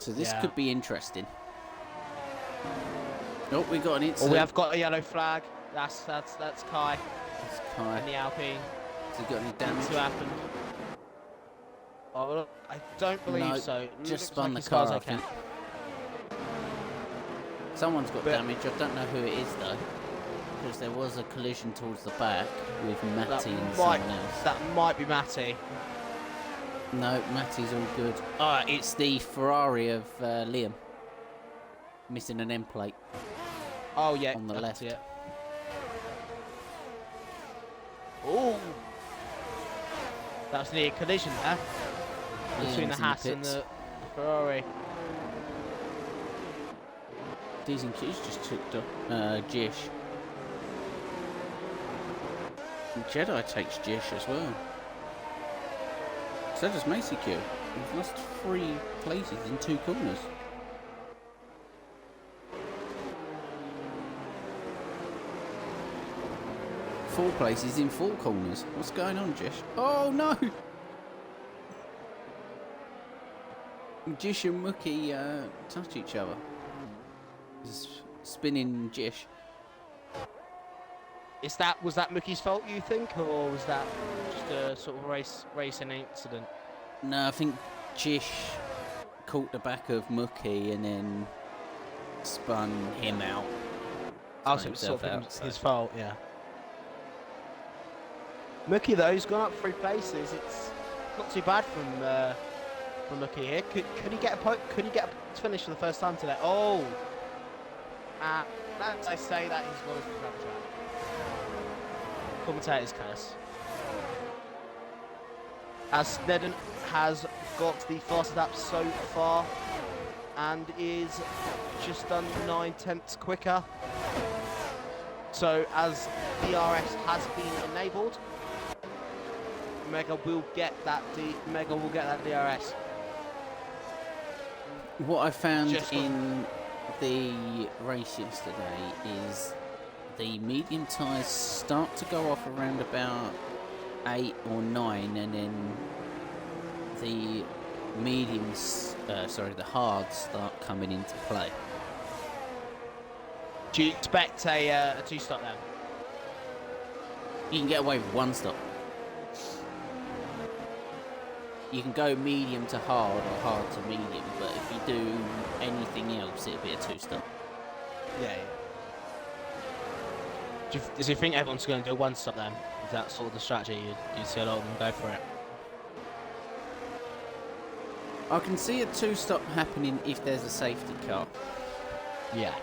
So this Yeah. could be interesting. Oh, we got an Oh, incident. we have got a yellow flag. That's Kai It's Kai. in the Alpine. Has he got any damage? That's what happened. Oh, look, I don't believe No, so. It just looks spun like the his car's car, I okay. think. Someone's got But- damage. I don't know who it is though, because there was a collision towards the back with Matty and someone else. That might be Matty. No, Matty's all good. It's the Ferrari of Liam. Missing an end plate. Oh yeah, On the that's left. it. Oh, that was near a collision there between the Liam's in Haas and pits. the Ferrari. D's and Q's just took Jish. And Jedi takes Jish as well. So does Macy Q. He's lost 3 places in 2 corners. Four places in 4 corners. What's going on, Jish? Oh no! Jish and Mookie touch each other. Spinning Jish. Was that Mookie's fault, you think, or was that just a sort of racing incident? No, I think Jish caught the back of Mookie and then spun him out. Oh, Spun so it was himself sort of out, so- his fault, yeah. Mookie though, he's gone up 3 places. It's not too bad from Mookie here. Could he get a finish for the first time today? Oh, as I say that he's got a grab track. Commentator's curse. As Snedden has got the fastest lap so far and is just under 9/10 quicker. So as DRS has been enabled, Mega will get that DRS. What I found Just in the race yesterday is the medium tyres start to go off around about 8 or 9, and then the the hards start coming into play. Do you expect a 2-stop then? You can get away with 1 stop. You can go medium to hard or hard to medium, but if you do anything else, it'll be a 2-stop. Yeah. Does you think everyone's going to do a 1-stop then? Is that sort of the strategy? You see a lot of them go for it. I can see a 2-stop happening if there's a safety car. Yeah.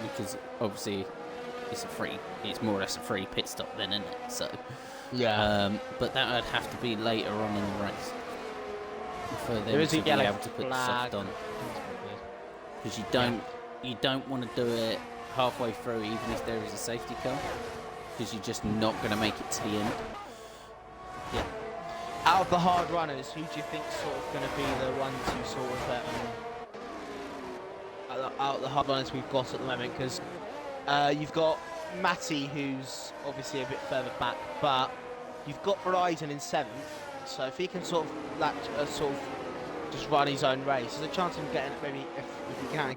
Because obviously it's more or less a free pit stop then, isn't it? So, Yeah. but that would have to be later on in the race for them There is to a be yellow able to put the soft flag. on, because you don't want to do it halfway through, even if there is a safety car, because you're just not going to make it to the end. Yeah. Out of the hard runners, who do you think sort of going to be the one to sort of out of the hard runners we've got at the moment? Because you've got Matty, who's obviously a bit further back, but you've got Verizon in 7th. So if he can sort of just run his own race, there's a chance of him getting maybe if he can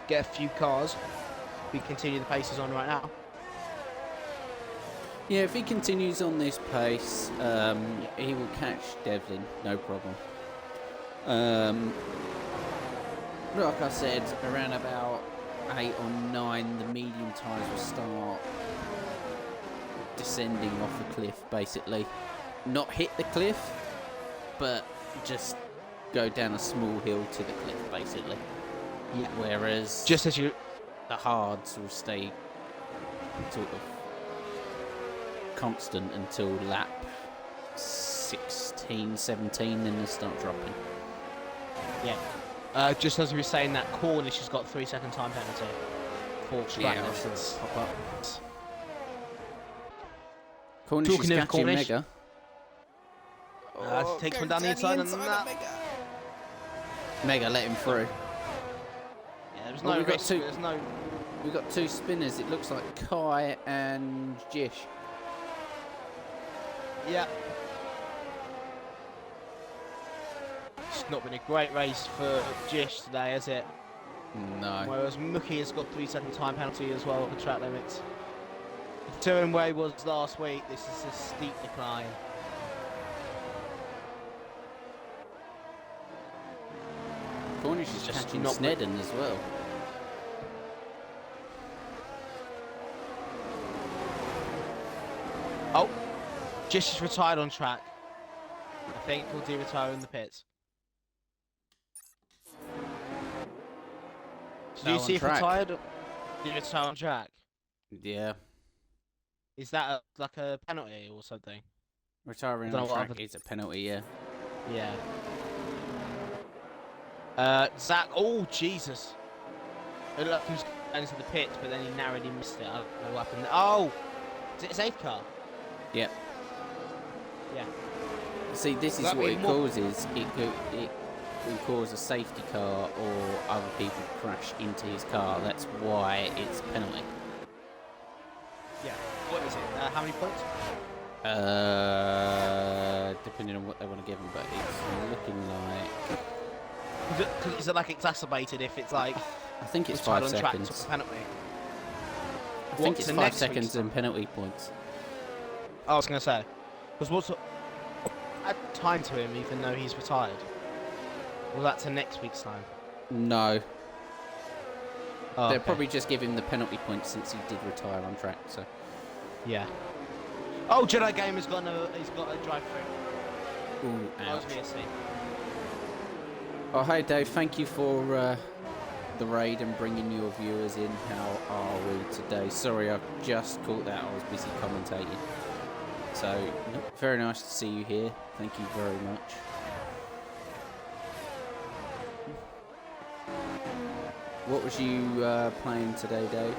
get a few cars. We continue the paces on right now. Yeah, if he continues on this pace, he will catch Devlin, no problem. Like I said, around about 8 or 9, the medium tyres will start descending off the cliff, basically. Not hit the cliff, but just go down a small hill to the cliff, basically. Yeah. Whereas Just as you. the hards will stay sort of constant until lap 16, 17, then they start dropping. Yeah. Just as we were saying, that Cornish has got a 3-second time penalty for track I'll distance. pop up. Cornish is Talking of catching Cornish, Mega. takes one down the inside and that. Mega let him through. Yeah, there was Well, no we've got risk. two- There's no. We've got two spinners. It looks like Kai and Jish. Yeah. It's not been a great race for Jish today, has it? No. Whereas Mookie has got 3-second time penalty as well for track limits. Considering where he was last week, this is a steep decline. Cornish is Just catching not Snedden as well. Oh, Jish is retired on track. I think he'll de-retire in the pits. Did you No, see on if track. retired? De-retire on track. Yeah. Is that like a penalty or something? Retiring Don't on know what track other- is a penalty, yeah. Yeah. Zach. Oh Jesus! It looked like he was going into the pits, but then he narrowly missed it. I don't know what happened. Oh, is it a safety car? Yep. Yeah. See, this is That what be it more- causes. It will cause a safety car or other people crash into his car. That's why it's a penalty. Yeah. What is it? How many points? Depending on what they want to give him, but it's looking like... Is it like exacerbated if it's like I think it's retired 5 on track seconds. took a penalty? I think What's it's the 5 next week's seconds time? and penalty points. I was going to say, because what's add time to him even though he's retired? Well, that's to next week's time. No. Oh, They'll okay. probably just give him the penalty points since he did retire on track, so... Yeah. Oh, Jedi Gamer's got he's got a drive-through. Ooh, I was ouch. going to see. Oh, hey Dave, thank you for the raid and bringing your viewers in. How are we today? Sorry, I've just caught that. I was busy commentating. So, very nice to see you here. Thank you very much. What was you playing today, Dave?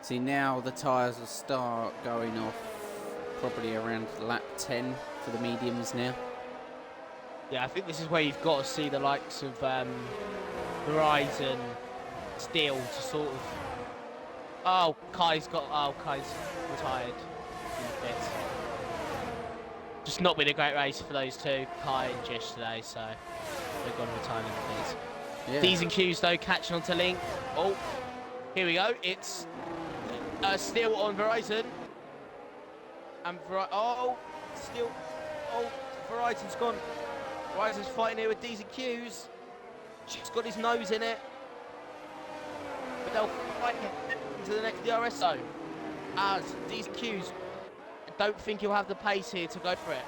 See, now the tyres will start going off probably around lap 10 for the mediums now. Yeah, I think this is where you've got to see the likes of Verizon, Steel to sort of. Oh, Kai's retired in the pits. Just not been a great race for those two, Kai and Jish today, so they've gone retired in the pits. Yeah. D's and Q's though catching onto Link. Oh, here we go. It's Steel on Verizon. And Steel. Oh, Verizon's gone. Verizon's fighting here with D's and Q's. She's got his nose in it. But they'll fight into the next DRS zone. As D's and Q's, I don't think he'll have the pace here to go for it.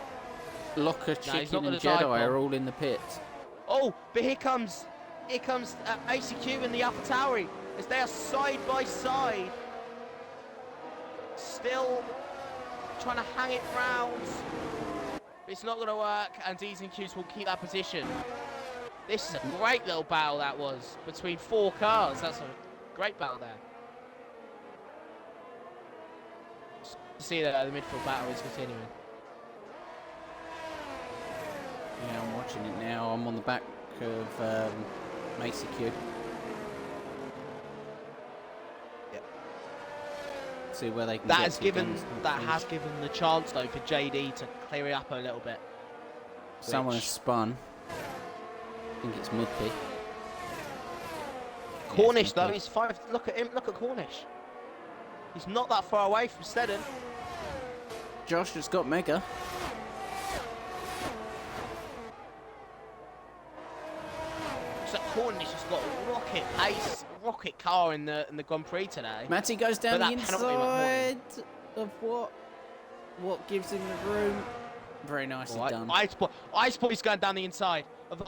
Locker, he's Chicken not and gonna dive Jedi are bomb. all in the pits. Oh, but here comes ACQ and the Alpha Tauri as they are side by side. Still trying to hang it round. But it's not going to work, and D's and Q's will keep that position. This is a great little battle that was between four cars. That's a great battle there. To see that the midfield battle is continuing. Yeah, I'm watching it now. I'm on the back of Macy Q. Yep. See where they can That get has to given guns and that finish. has given the chance though for JD to clear it up a little bit. Someone has which- spun. I think it's Mookie. Cornish Yes, though, Mookie. he's 5. Look at him. Look at Cornish. He's not that far away from Steddon. Josh has got Mega. So Cornish has got a rocket pace, rocket car in the Grand Prix today. Matty goes down the But that penalty inside of what gives him the room. Very nicely Well, done. I thought he's going down the inside of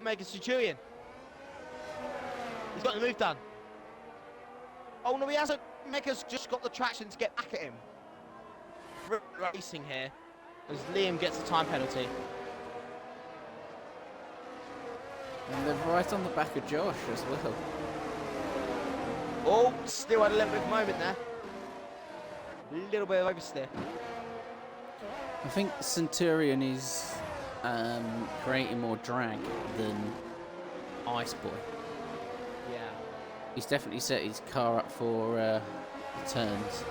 Mega Centurion. He's got the move done. Oh no, he hasn't. Mega's just got the traction to get back at him. Racing here as Liam gets a time penalty. And they're right on the back of Josh as well. Oh, still had a little bit of a moment there. A little bit of oversteer. I think Centurion is creating more drag than Ice Boy. Yeah. He's definitely set his car up for the turns.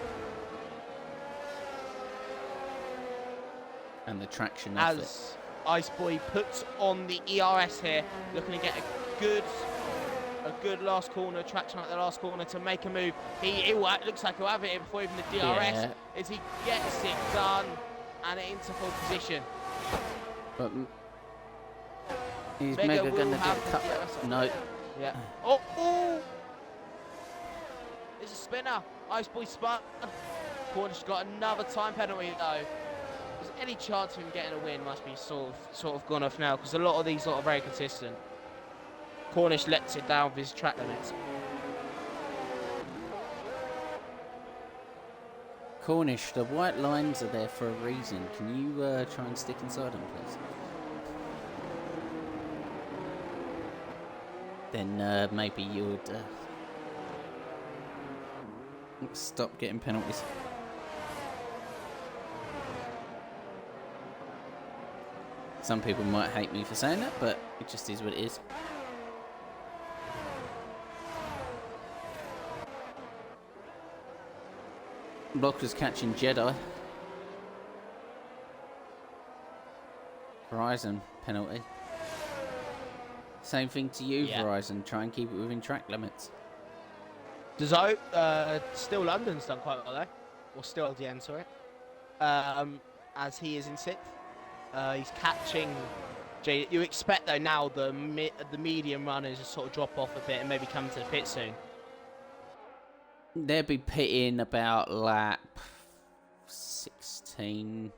And the traction of it. As Ice Boy puts on the ERS here, looking to get a good last corner, traction at the last corner to make a move. It looks like he'll have it before even the DRS, Yeah. as he gets it done and into full position. But is Mega Mega will going to have get the cut? DRS on. No. Yeah. Oh! It's a spinner. Ice Boy spun. Cornish got another time penalty though. There's any chance of him getting a win must be sort of gone off now, because a lot of these lot are very consistent. Cornish lets it down with his track limits. Cornish, the white lines are there for a reason. Can you try and stick inside them, please? Then maybe you would stop getting penalties. Some people might hate me for saying that, but it just is what it is. Blockers catching Jedi. Verizon penalty. Same thing to you, Yeah. Verizon. Try and keep it within track limits. Dezo, still London's done quite well though. Or still LDN, sorry. As he is in 6th. He's catching Jay. You expect though now the medium runners to sort of drop off a bit and maybe come to the pit soon. They'll be pitting about lap 16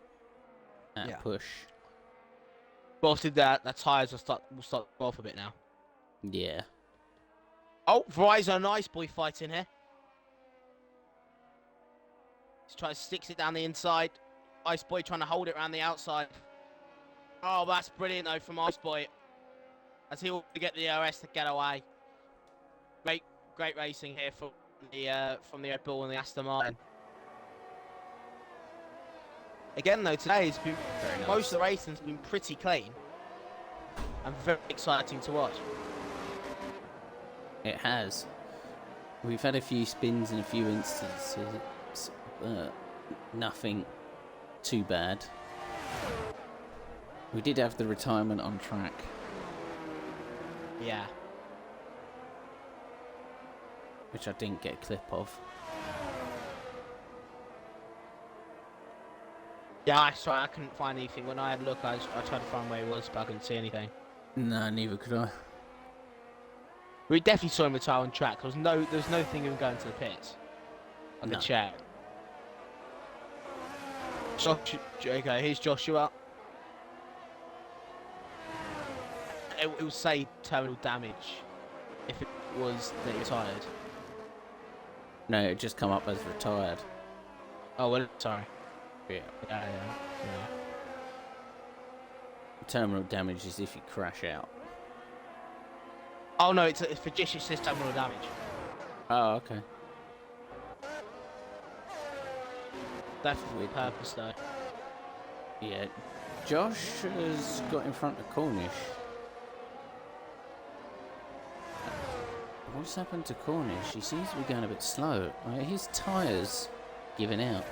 at Yeah. push. But obviously the tyres will start to go off a bit now. Yeah. Oh, Verizon and Ice Boy fighting here. He's trying to sticks it down the inside. Ice Boy trying to hold it around the outside. Oh, that's brilliant though from Ice Boy. As he'll get the RS to get away. Great racing here from the Red Bull and the Aston Martin. Again though, today it's been Very nice. most of the racing's been pretty clean and very exciting to watch. It has. We've had a few spins and a few instances, nothing too bad. We did have the retirement on track. Yeah. Which I didn't get a clip of. Yeah, I saw. I couldn't find anything. When I had a look, I tried to find where he was, but I couldn't see anything. No, neither could I. We definitely saw him retire on track. There was no thing of him going to the pits. I could No. check. Okay, here's Joshua. It will say terminal damage if it was that he retired. No, it just come up as retired. Oh, well, sorry. Yeah. Yeah. Terminal damage is if you crash out. Oh no, it's for Jish. It says terminal damage. Oh, okay. That's for purpose though. Yeah. Josh has got in front of Cornish. What's happened to Cornish? He seems to be going a bit slow. His tyres giving out.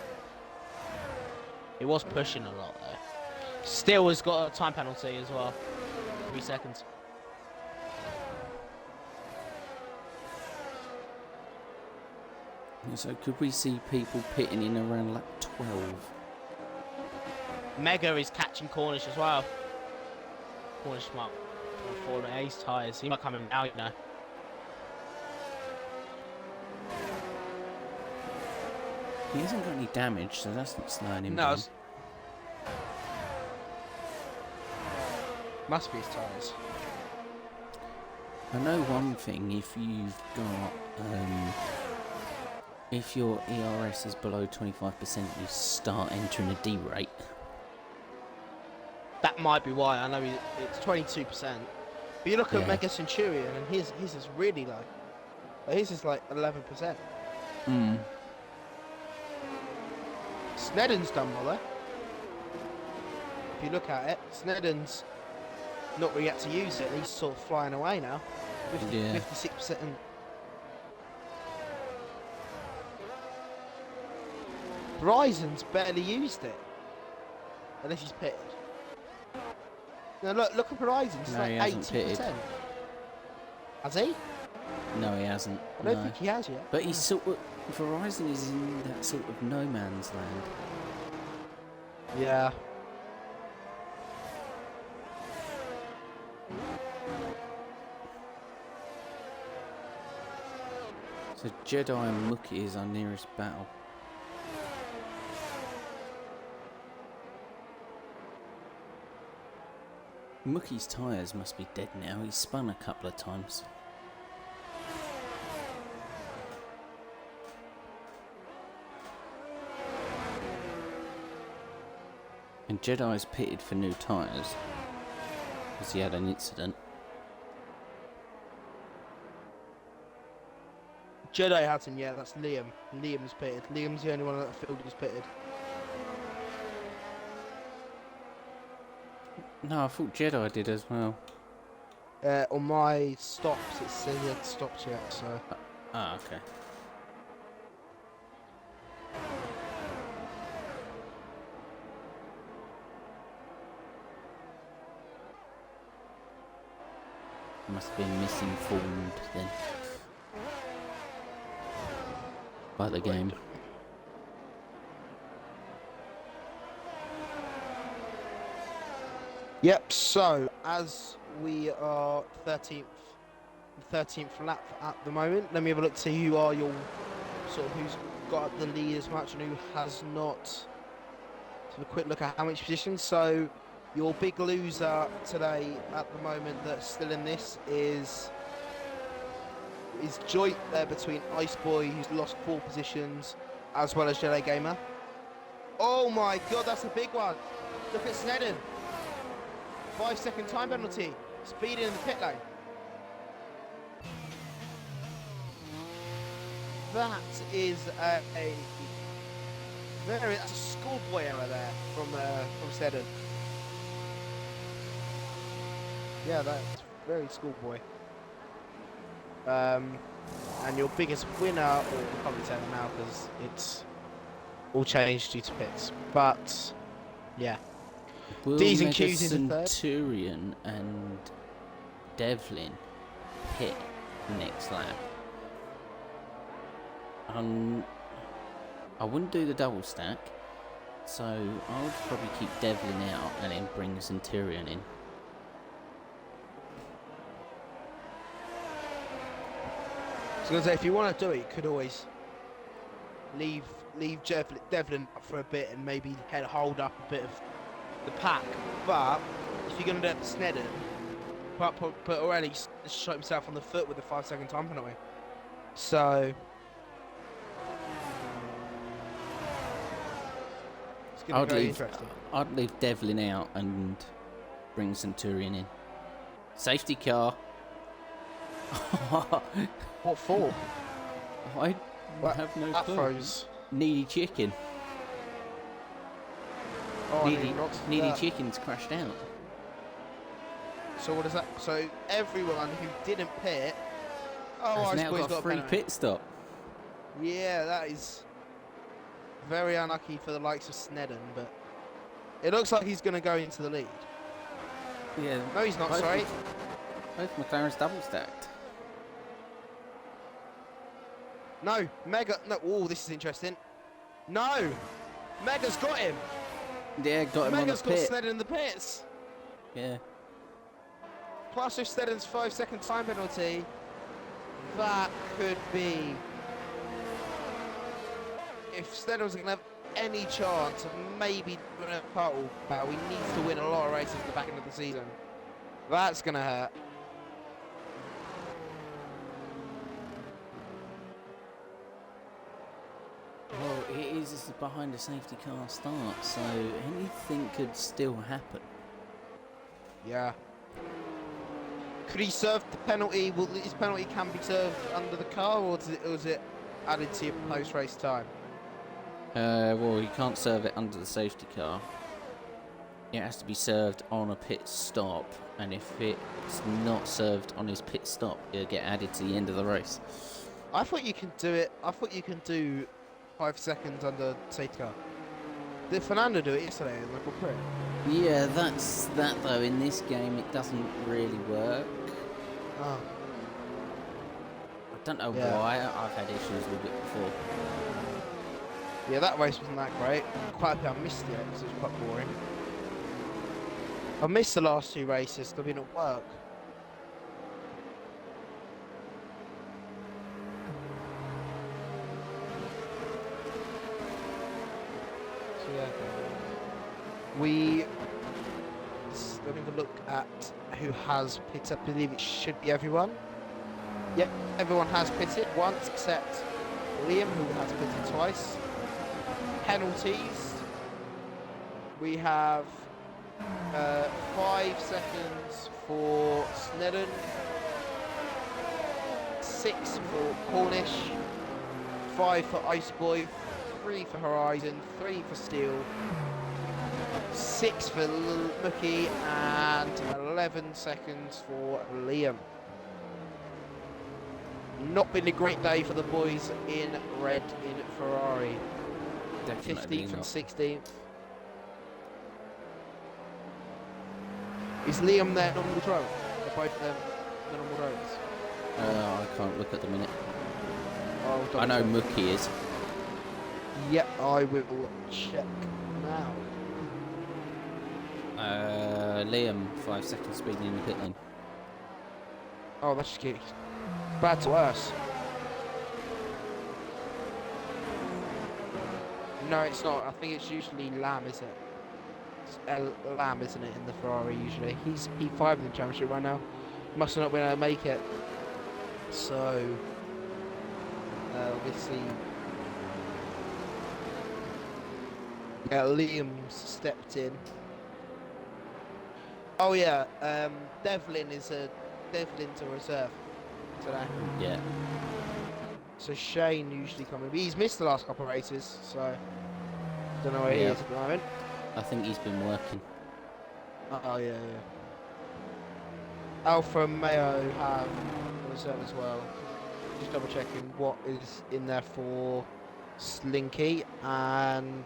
He was pushing a lot though. Still has got a time penalty as well. 3 seconds. So could we see people pitting in around lap 12? Mega is catching Cornish as well. Cornish might fall on Ace tyres. He might come in now, you know. He hasn't got any damage, so that's not slowing him No, down. it's- must be his tyres. I know one thing, if you've got, if your ERS is below 25%, you start entering a D rate. That might be why. I know it's 22%. But you look at Yeah. Mega Centurion, and his is really low. His is like 11%. Hmm. Snedden's done well there. If you look at it, Snedden's not really had to use it. He's sort of flying away now. 56%. Horizon's barely used it. Unless he's pitted. Now look at Horizon. It's No, he like hasn't 80%. pitted. Has he? No, he hasn't. I don't no. think he has yet. But he's sort of, Verizon is in that sort of no man's land. Yeah. So Jedi and Mookie is our nearest battle. Mookie's tyres must be dead now. He's spun a couple of times. And Jedi's pitted for new tyres because he had an incident. Jedi hasn't yet. That's Liam. Liam's pitted. Liam's the only one on that field who's pitted. No, I thought Jedi did as well. On my stops, it says he hadn't stopped yet, so... Ah, okay. Must have been misinformed then by the game. Yep, so, as we are 13th lap at the moment, let me have a look to see who are your... sort of who's got up the lead as much and who has not. So a quick look at how much positions. So, your big loser today at the moment that's still in this is joint there between Ice Boy, who's lost 4 positions, as well as Jedi Gamer. Oh my god, that's a big one. Look at Snedden. 5-second time penalty. Speeding in the pit lane. That is that's a schoolboy error there from Snedden. Yeah, that's very schoolboy. And your biggest winner, or we'll probably tell them now because it's all changed due to pits. But yeah. Will D's and Mega Q's in the third. Centurion and Devlin hit the next lap? I wouldn't do the double stack, so I would probably keep Devlin out and then bring the Centurion in. I was going to say, if you want to do it, you could always leave Devlin up for a bit and maybe hold up a bit of the pack. But if you're going to do it for Snedden, but already shot himself on the foot with the 5-second time penalty. So it's going to be very interesting. I'd leave Devlin out and bring Centurion in. Safety car. What for? I have no clue. Froze. Needy chicken. Oh, Needy chicken's crashed out. So what is that? So everyone who didn't pit, Has Ice now Boy's got a free penalty. pit stop. Yeah, that is very unlucky for the likes of Snedden, but it looks like he's going to go into the lead. Yeah. No, he's not, sorry. Both McLaren's double stacked. No, Mega. No, oh, this is interesting. No, Mega's got him. Yeah, got him Mega's on the got pit. Snedden in the pits. Yeah. Plus, if Snedden's 5-second time penalty, that could be. If Snedden was going to have any chance of maybe winning a title battle, he needs to win a lot of races at the back end of the season. That's going to hurt. it is behind a safety car start, so anything could still happen. Yeah. Could he serve the penalty? Well, his penalty can be served under the car, or is it added to your post-race time? Well, you can't serve it under the safety car. It has to be served on a pit stop, and if it's not served on his pit stop, it'll get added to the end of the race. I thought you can do it. I thought you can do 5 seconds under safety car. Did Fernando do it yesterday in the Grand Prix? Yeah, that's that though. In this game, it doesn't really work. Oh. I don't know Yeah. why. I've had issues with it before. Yeah, that race wasn't that great. Quite a bit I missed it because it was quite boring. I missed the last 2 races. They've been at work. So yeah, we just having a look at who has pitted. I believe it should be everyone. Yep, everyone has pitted once except Liam, who has pitted twice. Penalties. We have 5 seconds for Snedden, 6 for Cornish, 5 for Iceboy, 3 for Horizon, 3 for Steel, 6 for Mookie, and 11 seconds for Liam. Not been a great day for the boys in red in Ferrari. Definitely 15th and not. 16th. Is Liam there on the road? Are both of them on the roads? I can't look at the minute. Oh, I know double check. Mookie is. Yep, I will check now. Liam, 5 seconds speeding in the pit lane. Oh, that's just cute. Bad to worse. No, it's not. I think it's usually Lamb, is it? It's Lamb, isn't it, in the Ferrari usually? He's P5 in the championship right now. Must have not been able to make it. So, obviously, yeah, Liam's stepped in. Oh yeah, Devlin's a reserve today. Yeah. So Shane usually coming. He's missed the last couple of races, so don't know where he Yeah. is at the moment. I think he's been working. Oh yeah. Alpha and Mayo have a reserve as well. Just double checking what is in there for Slinky, and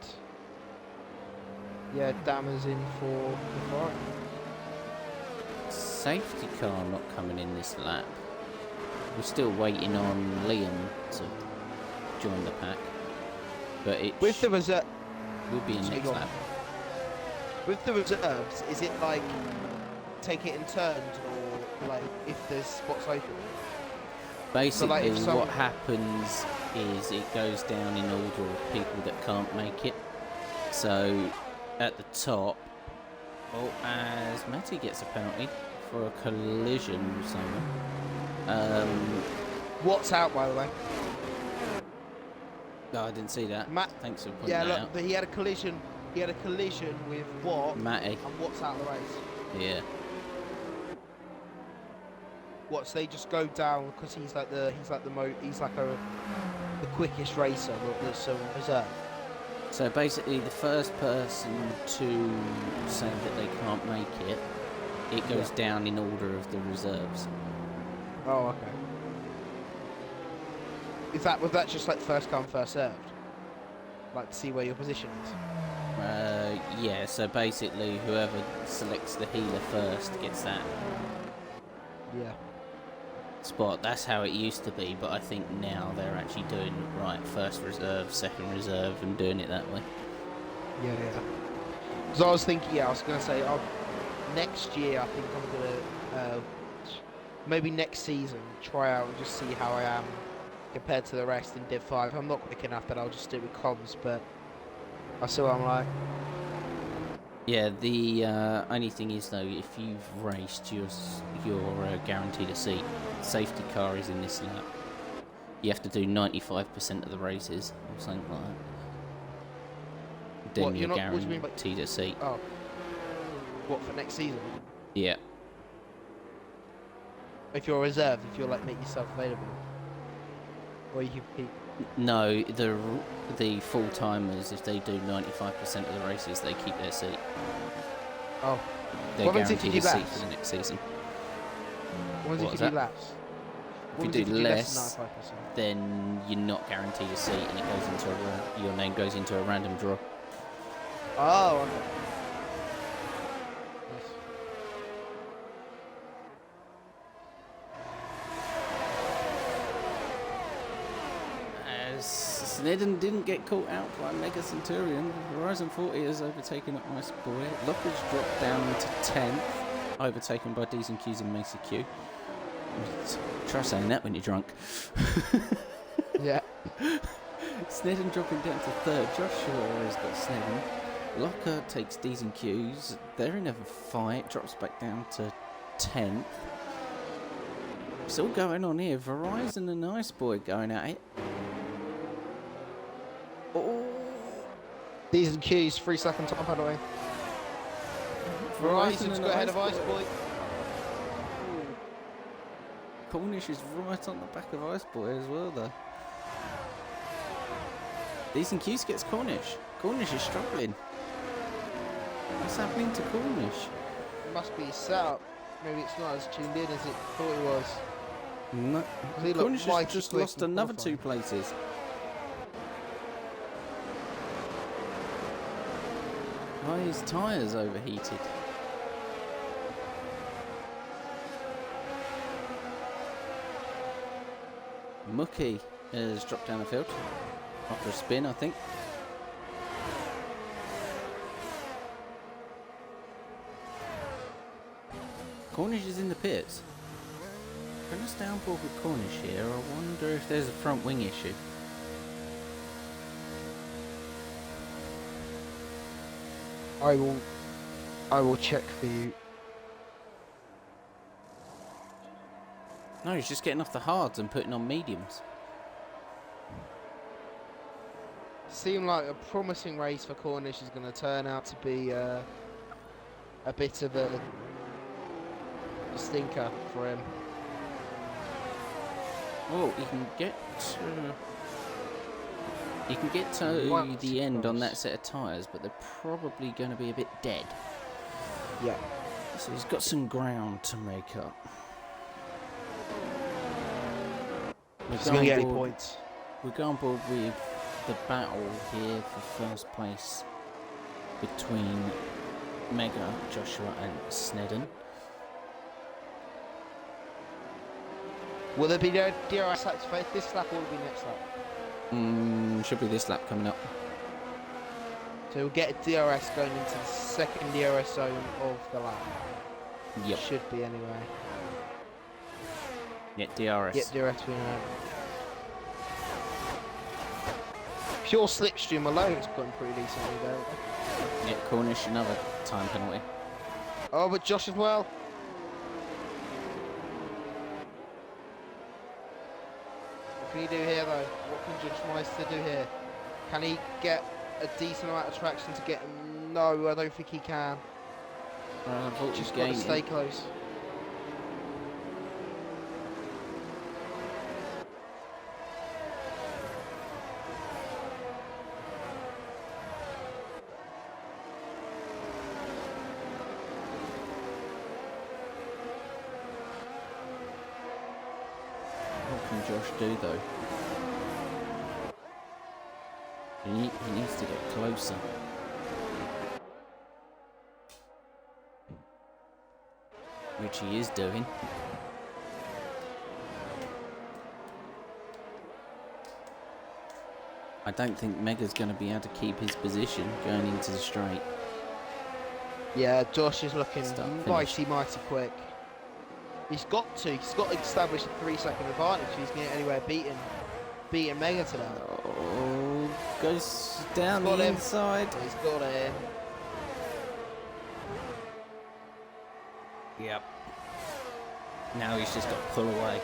yeah, Dammer's in for the Ferrari. Safety car not coming in this lap. We're still waiting on Liam to join the pack, but it With the reserve, will be in Sorry, next go on. lap. with the reserves, is it like take it in turns, or like if there's spots open? Basically, if some- what happens is it goes down in order of people that can't make it. So, at the top, as Matty gets a penalty for a collision with someone. What's out, by the way? No, I didn't see that. Matt. Thanks for pointing Yeah, that look, he had a collision. He had a collision with what? out. Matty, And what's out of the race? yeah. What's they just go down because he's like the quickest racer that's a reserve. So basically, the first person to say that they can't make it, it goes Yeah. down in order of the reserves. Oh, okay. Was that just like first come first served? Like to see where your position is. Yeah, so basically whoever selects the healer first gets that Yeah. spot. That's how it used to be, but I think now they're actually doing right first reserve, second reserve, and doing it that way. Yeah. Because I was thinking, I was gonna say, next year I think I'm gonna maybe next season try out and just see how I am compared to the rest in Div 5. I'm not quick enough that I'll just stick with comms, but I see what I'm like. Yeah, the only thing is though, if you've raced, you're guaranteed a seat. Safety car is in this lap. You have to do 95% of the races or something like that. then What, you're what do you mean by... guaranteed a seat. Oh. What, for next season? Yeah. If you're reserved, if you're like, make yourself available. Or you can No, the full timers, if they do 95% of the races, they keep their seat. Oh. They're What happens if guaranteed you a do seat laps? for the next season. What What if was you do that? laps? If you do less, then you're not guaranteed a seat, and it goes into your name goes into a random draw. Oh, okay. As Snedden didn't get caught out by Mega Centurion, Horizon 40 has overtaken Ice Boy. Locker's dropped down to 10th, overtaken by D's and Q's and Macy Q. Try saying that when you're drunk. Yeah. Snedden dropping down to 3rd. Joshua has got Snedden. Locker takes D's and Q's. They're in a fight. Drops back down to 10th. It's all going on here. Verizon and Ice Boy going at it. Oh. D's and Q's, 3 second time, by the way. Verizon's got ahead of Ice Boy. Cornish is right on the back of Ice Boy as well, though. Decent Q's gets Cornish. Cornish is struggling. What's happening to Cornish? It must be set up. Maybe it's not as tuned in as it thought it was. No. He looked Cornish has mighty just quick lost in another qualifying. 2 places. Why are his tyres overheated? Mookie has dropped down the field after a spin, I think. Cornish is in the pits. Can I stay on board with Cornish here? I wonder if there's a front wing issue. I will check for you. No, he's just getting off the hards and putting on mediums. Seemed like a promising race for Cornish is going to turn out to be a bit of a stinker for him. Oh, he can get to the end on that set of tyres, but they're probably going to be a bit dead. Yeah. So he's got some ground to make up. He's going to get 8 points. We're going board with the battle here for first place between Mega, Joshua and Snedden. Will there be no DRS laps for this lap or will it be next lap? Should be this lap coming up. So we'll get a DRS going into the second DRS zone of the lap. Yep. Should be anyway. Yeah, DRS. Get DRS being out. Pure slipstream alone has gotten pretty decently there. Yeah, Cornish, another time penalty. Oh, but Josh as well. What can he do here though? What can Josh Meister do here? Can he get a decent amount of traction to get him? No, I don't think he can. Just got to stay close. What can Josh do though? He needs to get closer. Which he is doing. I don't think Mega's going to be able to keep his position going into the straight. Yeah, Josh is looking Start-finish. mighty quick. He's got to establish a 3-second advantage. He's going to get anywhere beating Mega today. Oh, goes down Got the him. inside. He's got him. Yep. Now he's just got to pull away.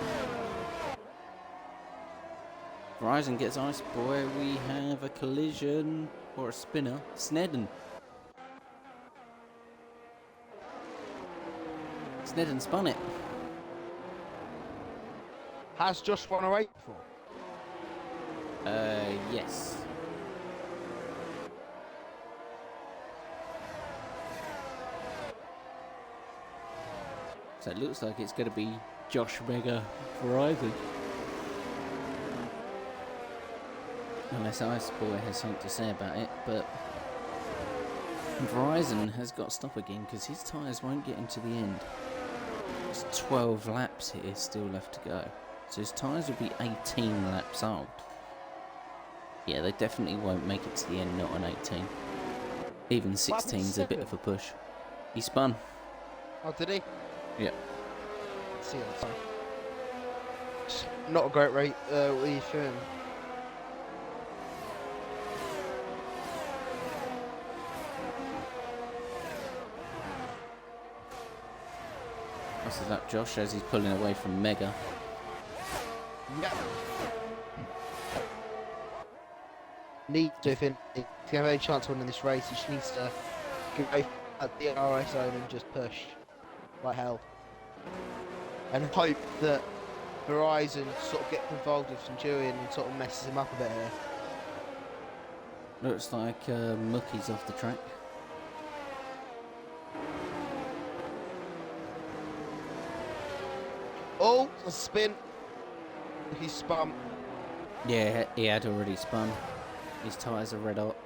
Verizon gets Ice Boy. We have a collision. or a spinner. Snedden. Snedden spun it. Has Josh won a race before? Yes. So it looks like it's going to be Josh Mega Verizon. Unless Ice Boy has something to say about it, but Verizon has got to stop again because his tyres won't get him to the end. There's 12 laps here still left to go. So his tyres will be 18 laps old. Yeah, they definitely won't make it to the end, not on 18. Even 16's a bit of a push. He spun. Oh, did he? Yep. Let's see that time. Not a great rate, lead for him. What's up, Josh, as he's pulling away from Mega. Yep. Needs to, if he's going to have any chance of winning this race, he just needs to go at the RS zone and just push like hell. And hope that Verizon sort of gets involved with some Julian and sort of messes him up a bit here. Looks like Mookie's off the track. Oh, a spin. He spun. Yeah, he had already spun. His tyres are red hot.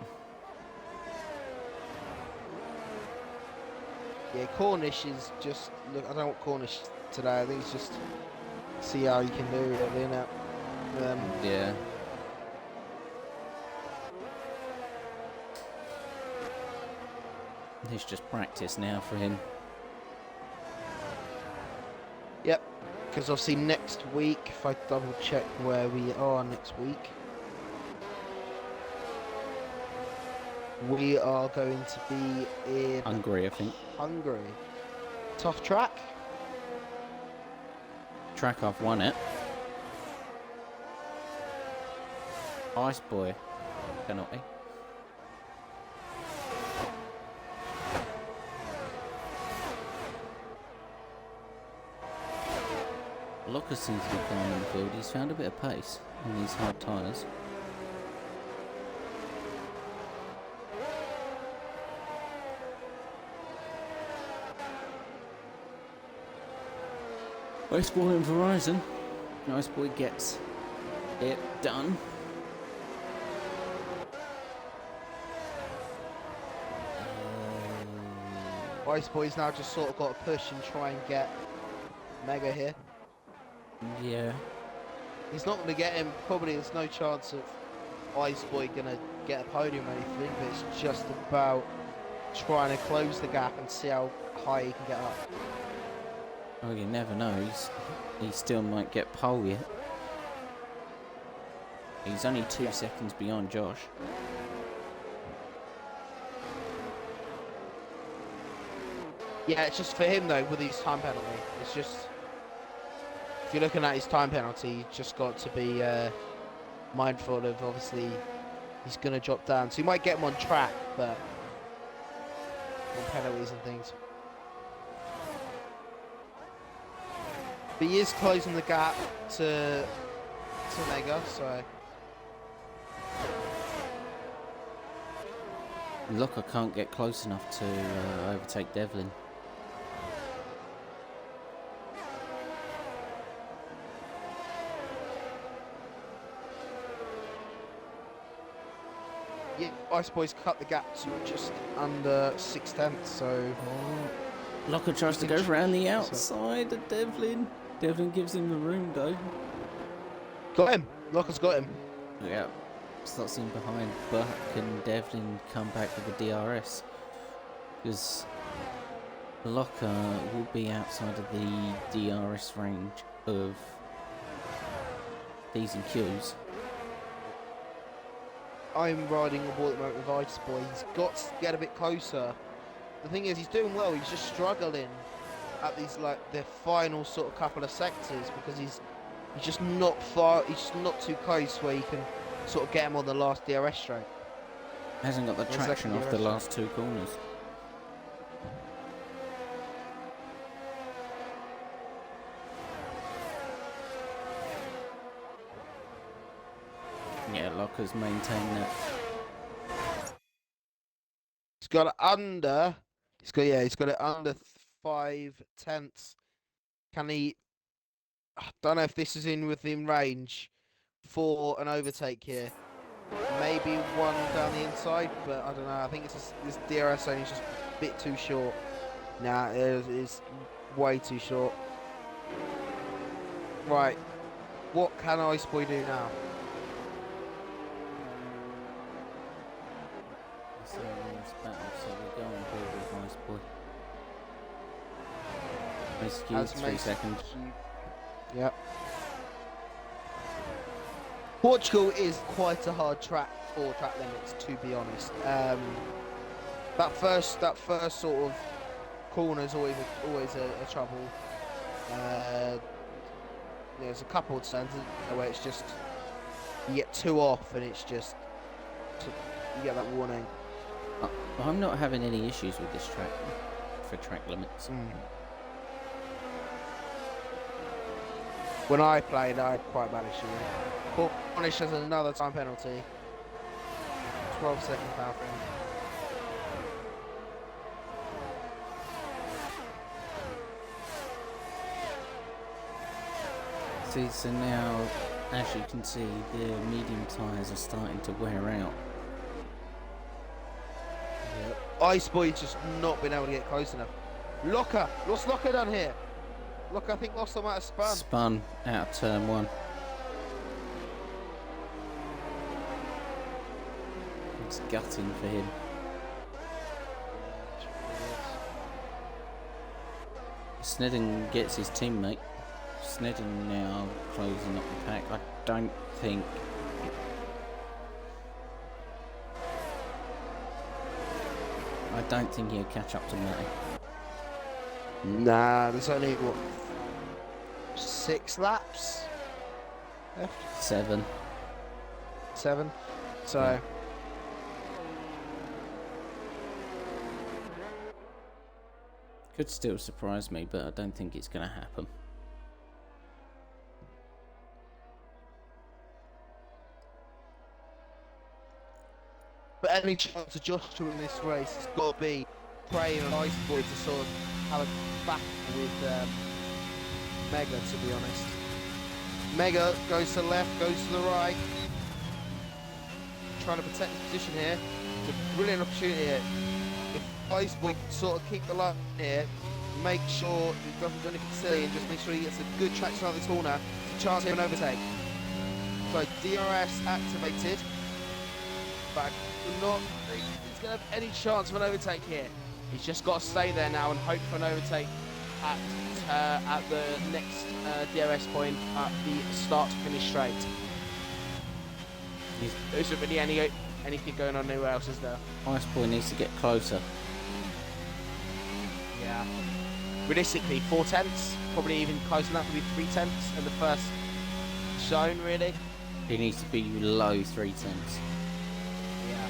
Yeah, Cornish is just look. I don't want Cornish today. I think it's just see how you can do it, you know. Yeah. It's just practice now for him. Yep. Because obviously next week, if I double check where we are next week, we are going to be in Hungary, I think. Hungary. Tough track. Track off won it. Ice Boy. Penalty. Locker seems to be flying in the field. He's found a bit of pace in these hard tyres. Ice Boy and Verizon. Ice Boy gets it done. Ice Boy's now just sort of got to push and try and get Mega here. Yeah. He's not going to get him. Probably there's no chance of Ice Boy going to get a podium or anything, but it's just about trying to close the gap and see how high he can get up. Well, you never know. He still might get pole yet. He's only 2 seconds beyond Josh. Yeah, it's just for him though with his time penalty. It's just if you're looking at his time penalty, you just got to be mindful of obviously he's going to drop down. So you might get him on track, but on penalties and things. But he is closing the gap to Mega, so. Locker can't get close enough to overtake Devlin. Yeah, Ice Boys cut the gap to just under 6/10, so. Locker tries to go around the outside of Devlin. Devlin gives him the room though. Got him. Locker's got him. Yeah. Slots in behind, but can Devlin come back with the DRS? Because Locker will be outside of the DRS range of D's and Q's. I'm riding a ball at the moment with Ice Boy. He's got to get a bit closer. The thing is, he's doing well. He's just struggling at these the final sort of couple of sectors because he's just not far. He's just not too close where you can sort of get him on the last DRS straight. Hasn't got the Where's traction that off the DRS? last 2 corners. Yeah, Locker's maintained that. He's got it under. He's got it under 5/10. Can he? I don't know if this is within range for an overtake here. Maybe one down the inside, but I don't know. I think this DRS zone is just a bit too short. Nah, it's way too short. Right, what can Ice Boy do now? So it's battle, so we're going with Ice Boy. Excuse 3 seconds. Yep. Portugal is quite a hard track for track limits, to be honest. That first sort of corner is always a trouble. There's a couple of turns where it's just you get 2 off, and it's just you get that warning. I'm not having any issues with this track for track limits. When I played, I had quite a bad issue with it. Punish has another time penalty. 12-second foul for him. See, so now, as you can see, the medium tyres are starting to wear out. Ice Boy's just not been able to get close enough. Locker! What's Locker done here? Locker, I think, lost some out of spun. Spun out of turn 1. It's gutting for him. Snedden gets his teammate. Snedden now closing up the pack. I don't think he'll catch up to Matty. Nah, there's only, what, 6 laps left? 7. 7. So, Yeah. Could still surprise me, but I don't think it's going to happen. but any chance of Joshua in this race has got to be praying on Ice Boy to sort of have a battle with Mega, to be honest. Mega goes to the left, goes to the right. Trying to protect his position here. It's a brilliant opportunity here. If Ice Boy can sort of keep the line here, make sure he doesn't do anything silly, and just make sure he gets a good traction out of this corner, to chance him an overtake. So DRS activated, but I do not think he's going to have any chance of an overtake here. He's just got to stay there now and hope for an overtake at the next DRS point at the start to finish straight. There isn't really anything going on anywhere else, is there? Ice Boy needs to get closer. Yeah. Realistically, 4/10, probably even close enough to be 3/10 in the first zone, really. He needs to be low 3/10. Yeah.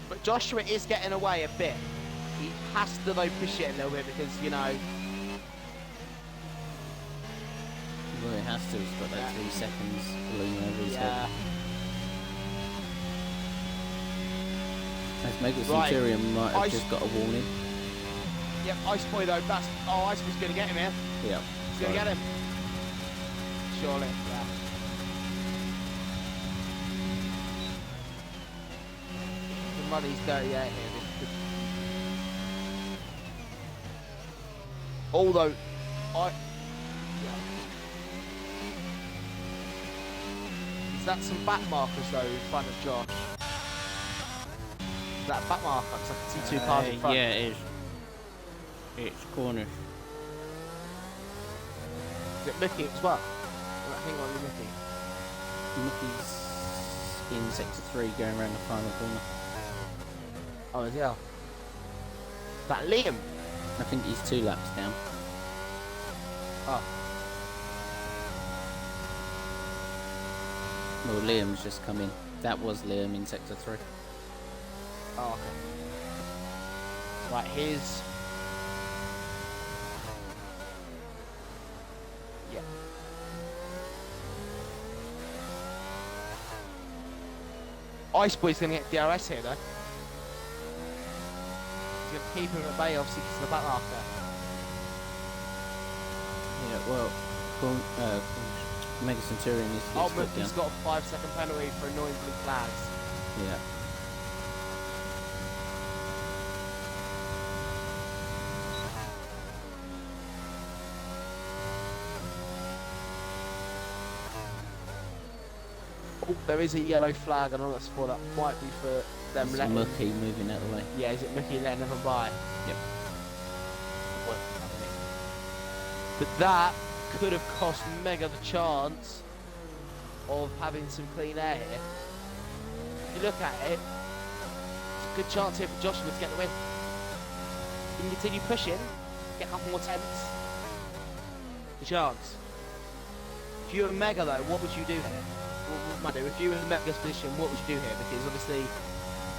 But Joshua is getting away a bit. He has to though push it a little bit because, you know. Well, it has to. He's got that 3 seconds looming over his head. As Mega Centurion might have just got a warning. Yep, Ice Boy though, Ice Boy's gonna get him here. Yeah. He's gonna get him. Surely, yeah. The money's dirty out here. Although, is that some back markers though in front of Josh? Is that a back marker? Because I can see 2 cars in front. Yeah, it is. It's corner. Is it Mickey as well? I think it might be Mickey. Mickey's in sector 3 going around the final corner. Oh, yeah. Is that Liam? I think he's 2 laps down. Oh. Well, Liam's just come in. That was Liam in Sector 3. Oh, okay. Right, here's... Yeah. Ice Boy's going to get DRS here, though. He's going to keep him at bay, obviously, because of the back after. Yeah, well, Mega Centurion is Oh, slowed but down. he's got a 5-second penalty for annoying blue flags. Yeah. Oh, there is a yellow flag, and on that spot that might be for them It's letting... Mucky moving out of the way. Yeah, is it Mickey letting them by? Yep. But that could have cost Mega the chance of having some clean air here. If you look at it, it's a good chance here for Joshua to get the win. You can continue pushing, get a couple more tenths. The chance. If you were Mega though, what would you do here? What would if you were in Mega's position, what would you do here? Because obviously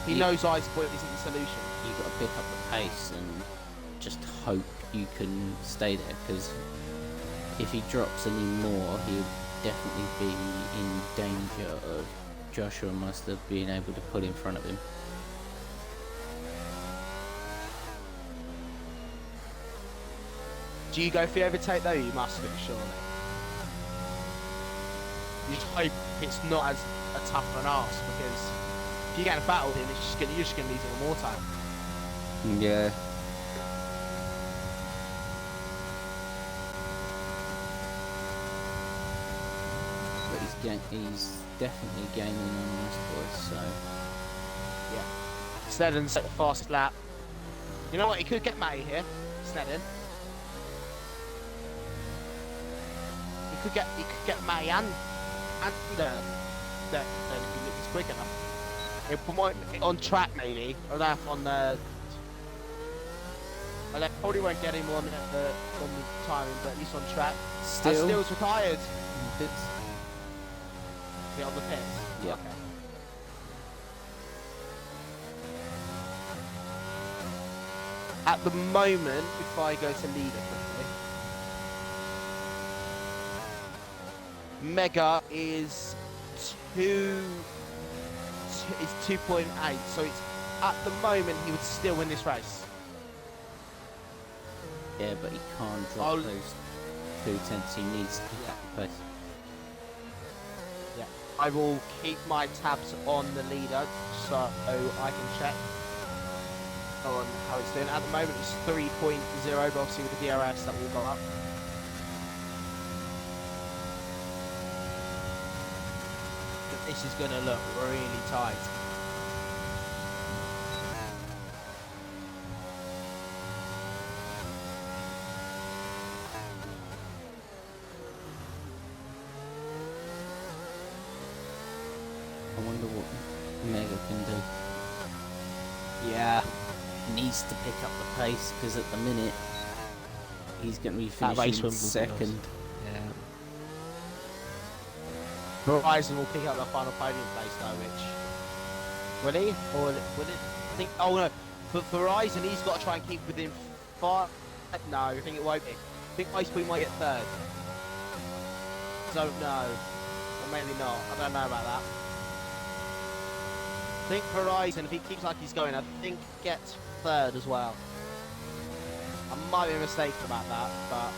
he knows Ice Point isn't the solution. You've got to pick up the pace and just hope you can stay there, because if he drops any more, he'll definitely be in danger of Joshua Mustard being able to put in front of him. Do you go for the overtake though? You must do, surely. You just hope it's not as a tough an ask, because if you get in a battle with him, you're just gonna need it more time. Yeah. But he's definitely gaining on this boy, so Yeah. Snedden set the fastest lap. You know what? He could get Matty here. Snedden. He could get Matty and then he's quick enough. It might on track maybe, or that on the. I probably won't get him on the timing, but at least on track. Steele's retired. Pits. Yeah, on the pits. Yeah. Okay. At the moment, if I go to leader quickly, Mega is 2.8, so it's at the moment he would still win this race. Yeah, but he can't drop those 2 tenths. He needs to pick up the pace. Yeah, I will keep my tabs on the leader so I can check on how it's doing. At the moment it's 3.0, but obviously with the DRS that will go up. But this is going to look really tight. I wonder what Mega can do. Yeah. Needs to pick up the pace, because at the minute he's going to be That race finishing win will be second. Yeah. Verizon will pick up the final podium place though, which... Will he? Or will it? I think... Oh no. For Verizon, he's got to try and keep within 5... No, I think it won't be. I think Ice Queen might get third. Don't know. Or maybe not. I don't know about that. I think Verizon, if he keeps like he's going, I think gets third as well. I might be mistaken about that, but...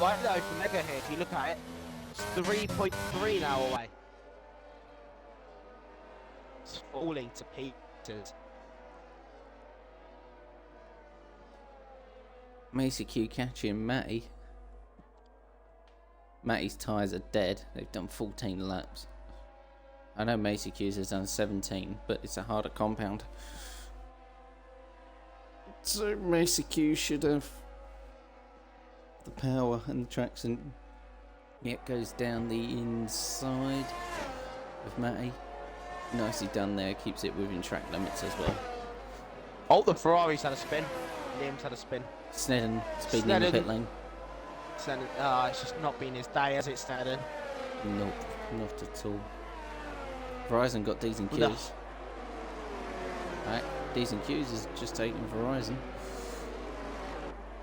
Right though for Mega here, if you look at it, it's 3.3 now away. It's falling to pieces. Macy Q catching Matty. Matty's tyres are dead. They've done 14 laps. I know Macy Q's has done 17, but it's a harder compound. So Macy Q should have the power and the traction. It goes down the inside of Matty. Nicely done there. Keeps it within track limits as well. Oh, the Ferrari's had a spin. Liam's had a spin. Snedden speeding in the pit lane. It's just not been his day, has it, Snedden? Nope, not at all. Verizon got D's and Q's. No. Right, D's and Q's is just taking Verizon.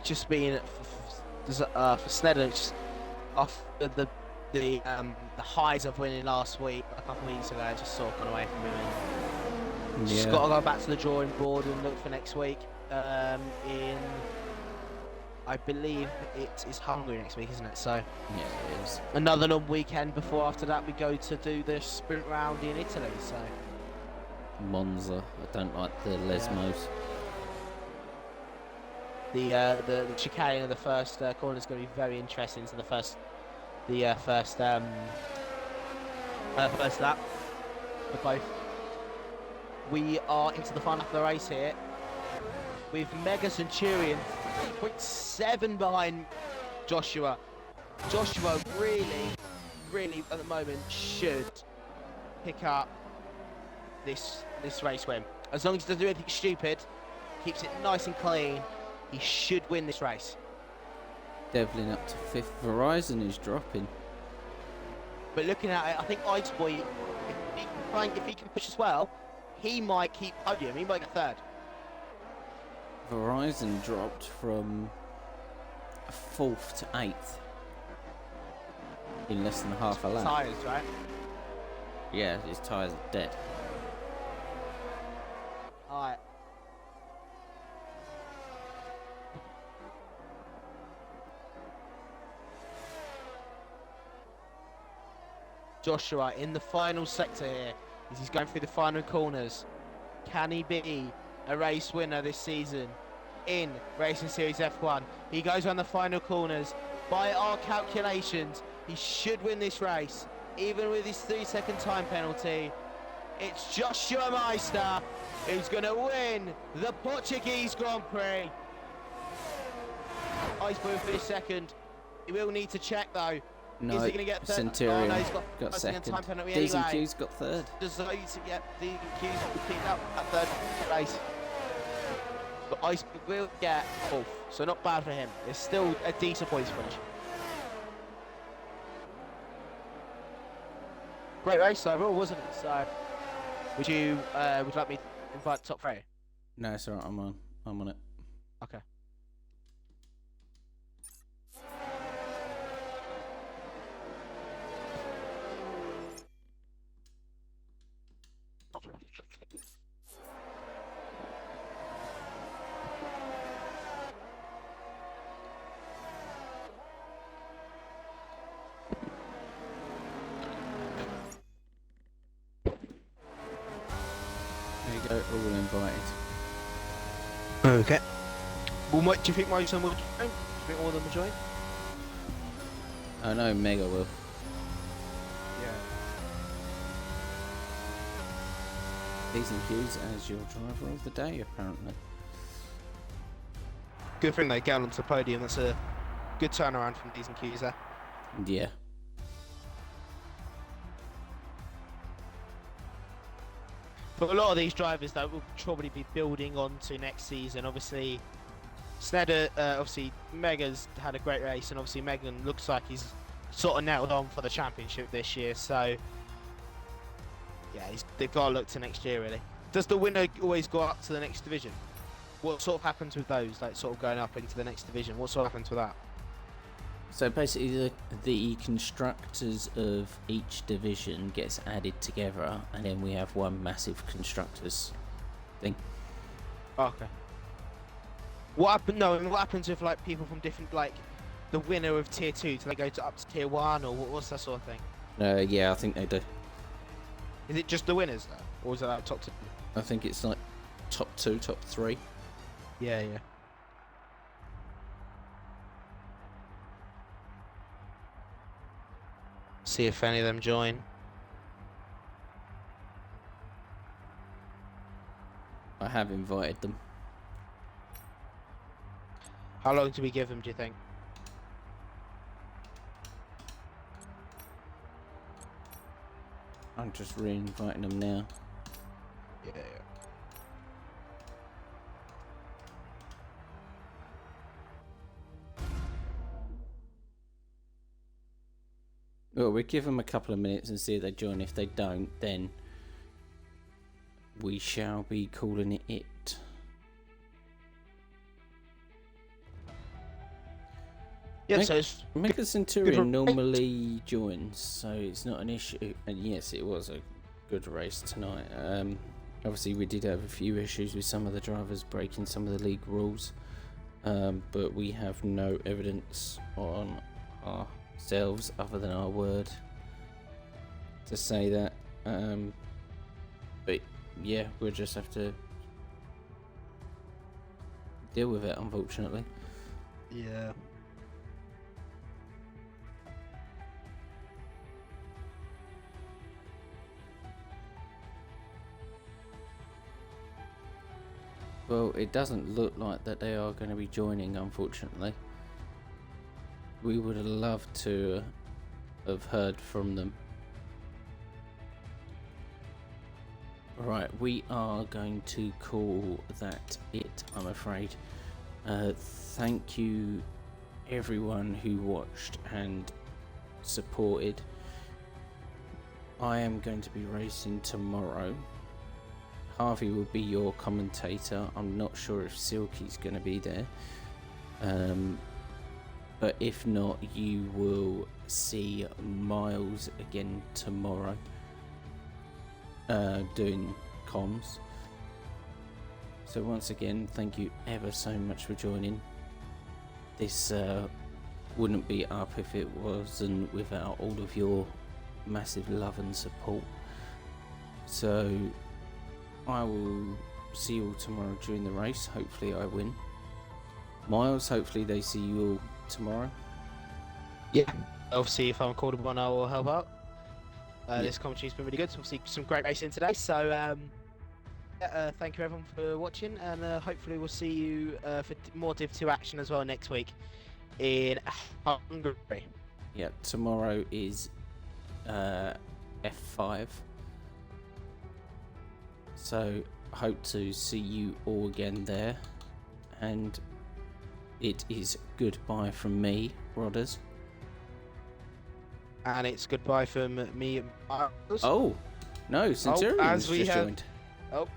Just being for Snedden, just off the highs of winning last week, a couple of weeks ago, just sort of gone away from him. Just got to go back to the drawing board and look for next week. I believe it is Hungary next week, isn't it? So yeah, it is. Another long weekend before after that we go to do the sprint round in Italy. So Monza. I don't like the Lesmos. The chicane of the first corner is going to be very interesting. So the first lap for both. We are into the final lap of the race here with Mega Centurion 3.7 behind Joshua. Joshua really at the moment should pick up this race win. As long as he doesn't do anything stupid, keeps it nice and clean, he should win this race. Devlin up to 5th. Verizon is dropping. But looking at it, I think Ice Boy, if he can push as well, he might keep podium. He might get 3rd. Verizon dropped from 4th to 8th in less than half a lap. Tyres, right? Yeah, his tyres are dead. Alright. Joshua in the final sector here, as he's going through the final corners. Can he be a race winner this season in Racing Series F1? He goes on the final corners. By our calculations, he should win this race, even with his 3-second time penalty. It's Joshua Meister who's going to win the Portuguese Grand Prix. Iceberg for his second. He will need to check though. No, is he going to get 3rd? Centurion Oh, no, he's got second. time penalty D's and anyway. Q's got 3rd. Deserves to get the Q's complete up at 3rd race. But Iceberg will get 4th, so not bad for him. It's still a decent points finish. Great race overall, wasn't it? So, would you like me to invite the top 3? No, it's alright. I'm on it. Okay. There you go. All invited. Okay. Well, do you think most of them will join? Do you think all of them will join? I know Mega will. Yeah. D's and Q's as your driver of the day, apparently. Good thing they get onto the podium. That's a good turnaround from D's and Q's there. Yeah. For a lot of these drivers, though, will probably be building on to next season. Obviously, Snedder, obviously, Mega's had a great race, and obviously Megan looks like he's sort of nailed on for the championship this year. So, yeah, they've got to look to next year, really. Does the winner always go up to the next division? What sort of happens with those, like sort of going up into the next division? What sort of happens with that? So basically, the constructors of each division gets added together, and then we have one massive constructors thing. Okay. What happen? No, what happens with like people from different, like the winner of tier 2? Do they go to up to tier 1, or what's that sort of thing? Yeah, I think they do. Is it just the winners though, or is it like top 2? I think it's like top 2, top 3. Yeah, yeah. See if any of them join. I have invited them. How long do we give them, do you think? I'm just re-inviting them now. Yeah, yeah. Well, we give them a couple of minutes and see if they join. If they don't, then we shall be calling it. Yeah, Meg- so it's Mega Centurion good race. normally joins, so it's not an issue. And yes, it was a good race tonight. Obviously, we did have a few issues with some of the drivers breaking some of the league rules, but we have no evidence on ourselves other than our word to say that. But yeah, we'll just have to deal with it, unfortunately. Yeah. Well, it doesn't look like that they are going to be joining, unfortunately. We would have loved to have heard from them. Right, we are going to call that it, I'm afraid. Thank you everyone who watched and supported. I am going to be racing tomorrow. Harvey will be your commentator. I'm not sure if Silky's going to be there. But if not, you will see Miles again tomorrow doing comms. So once again, thank you ever so much for joining. This wouldn't be up if it wasn't without all of your massive love and support. So I will see you all tomorrow during the race. Hopefully I win. Miles, hopefully they see you all tomorrow. Yeah. Obviously, if I'm called upon, I will help out. This commentary's been really good. Obviously, some great racing today. So, thank you everyone for watching, and hopefully we'll see you for more Div 2 action as well next week in Hungary. Yeah, tomorrow is F5. So hope to see you all again there, and it is goodbye from me, Rodders. And it's goodbye from me and Miles. Oh no, Centurion's as we just have- joined. Oh,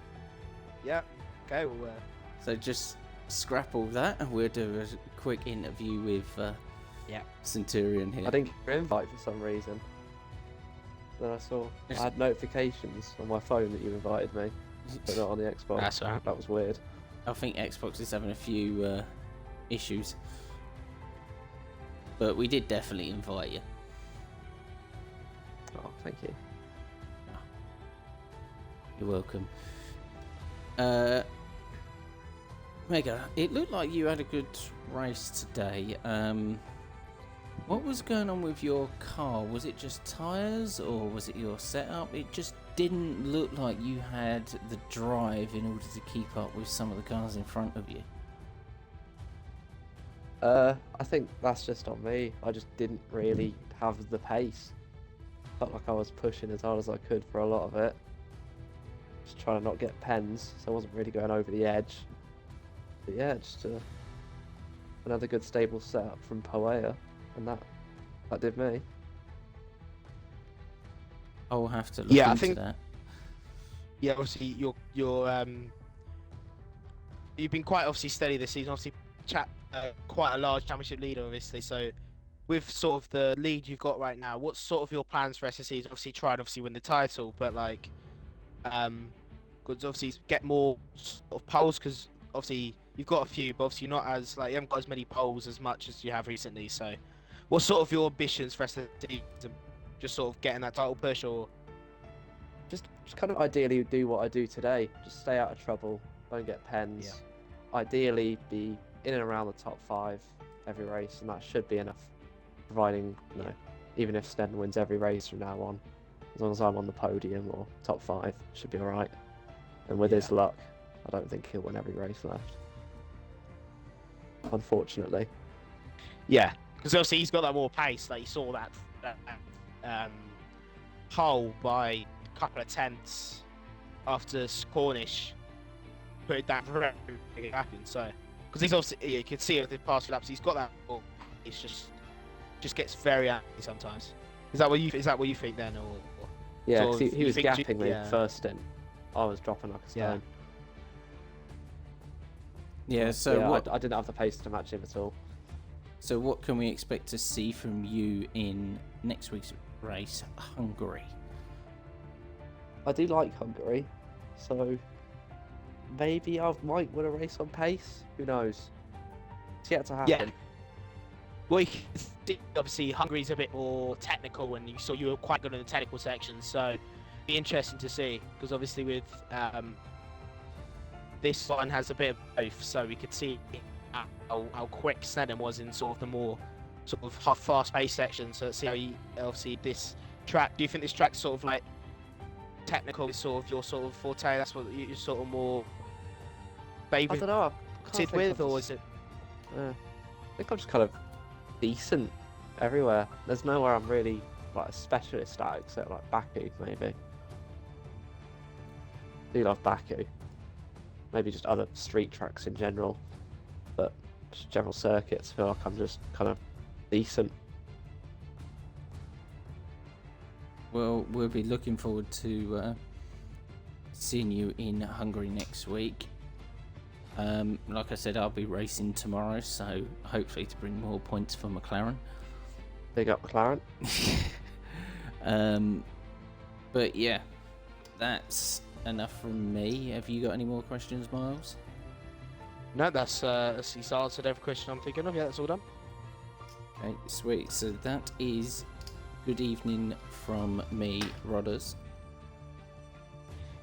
yeah. Okay, well, So just scrap all that, and we'll do a quick interview with Yeah. Centurion here. I didn't get your invite for some reason. Then I had notifications on my phone that you invited me, but not on the Xbox. that's alright. That was weird. I think Xbox is having a few issues, but we did definitely invite you. Oh, thank you. You're welcome. Mega, it looked like you had a good race today. What was going on with your car? Was it just tyres, or was it your setup? It just didn't look like you had the drive in order to keep up with some of the cars in front of you. I think that's just on me. I just didn't really have the pace. Felt like I was pushing as hard as I could for a lot of it. Just trying to not get pens, so I wasn't really going over the edge. But yeah, just another good stable setup from Poea, and that did me. I'll have to look Yeah, I into think- that. Yeah, obviously you've been quite obviously steady this season. Obviously, quite a large championship leader, obviously. So, with sort of the lead you've got right now, what's sort of your plans for SSEs? Obviously, try and obviously win the title, but like, could obviously get more sort of poles, because obviously you've got a few, but obviously you're not as like you haven't got as many poles as much as you have recently. So, what's sort of your ambitions for SSEs? Just sort of getting that title push, or Just kind of ideally do what I do today. Just stay out of trouble. Don't get pens. Yeah. Ideally be in and around the top 5 every race, and that should be enough. Providing, you know, even if Sten wins every race from now on, as long as I'm on the podium or top 5, should be alright. And with his luck, I don't think he'll win every race left. Unfortunately. yeah, because obviously he's got that more pace. Like you saw that hole by a couple of tenths after Cornish put it down for everything happened. So, because he's obviously, you can see it with the past few laps, he's got that ball. It's just gets very angry sometimes. Is that what you think then, or Yeah, sort 'cause of he you was think gapping me yeah. first stint. I was dropping like a Yeah. stone. Yeah, so yeah, what I didn't have the pace to match him at all. so what can we expect to see from you in next week's race, Hungary? I do like Hungary, so maybe I might win a race on pace. Who knows? It's yet to happen. Yeah. Well, you can see, obviously Hungary's a bit more technical, and you were quite good in the technical section, so it'd be interesting to see, because obviously with this one has a bit of both, so we could see how quick Sneddon was in sort of the more sort of fast-paced section. So let's see how obviously this track. Do you think this track's sort of like technical is sort of your sort of forte? That's what you're sort of more I don't favoured know. I can't think with, of or this- is it? I think I'm just kind of decent everywhere. There's nowhere I'm really like a specialist at, except like Baku, maybe. Do love Baku. Maybe just other street tracks in general, but just general circuits. I feel like I'm just kind of decent. Well, we'll be looking forward to seeing you in Hungary next week. Like I said, I'll be racing tomorrow, so hopefully to bring more points for McLaren. Big up McLaren. But yeah, that's enough from me. Have you got any more questions, Miles? No, that's he's answered every question I'm thinking of. Yeah, that's all done. Okay, sweet. So that is good evening from me, Rodders.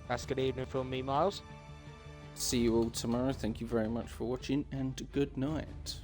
That's good evening from me, Miles. See you all tomorrow. Thank you very much for watching, and good night.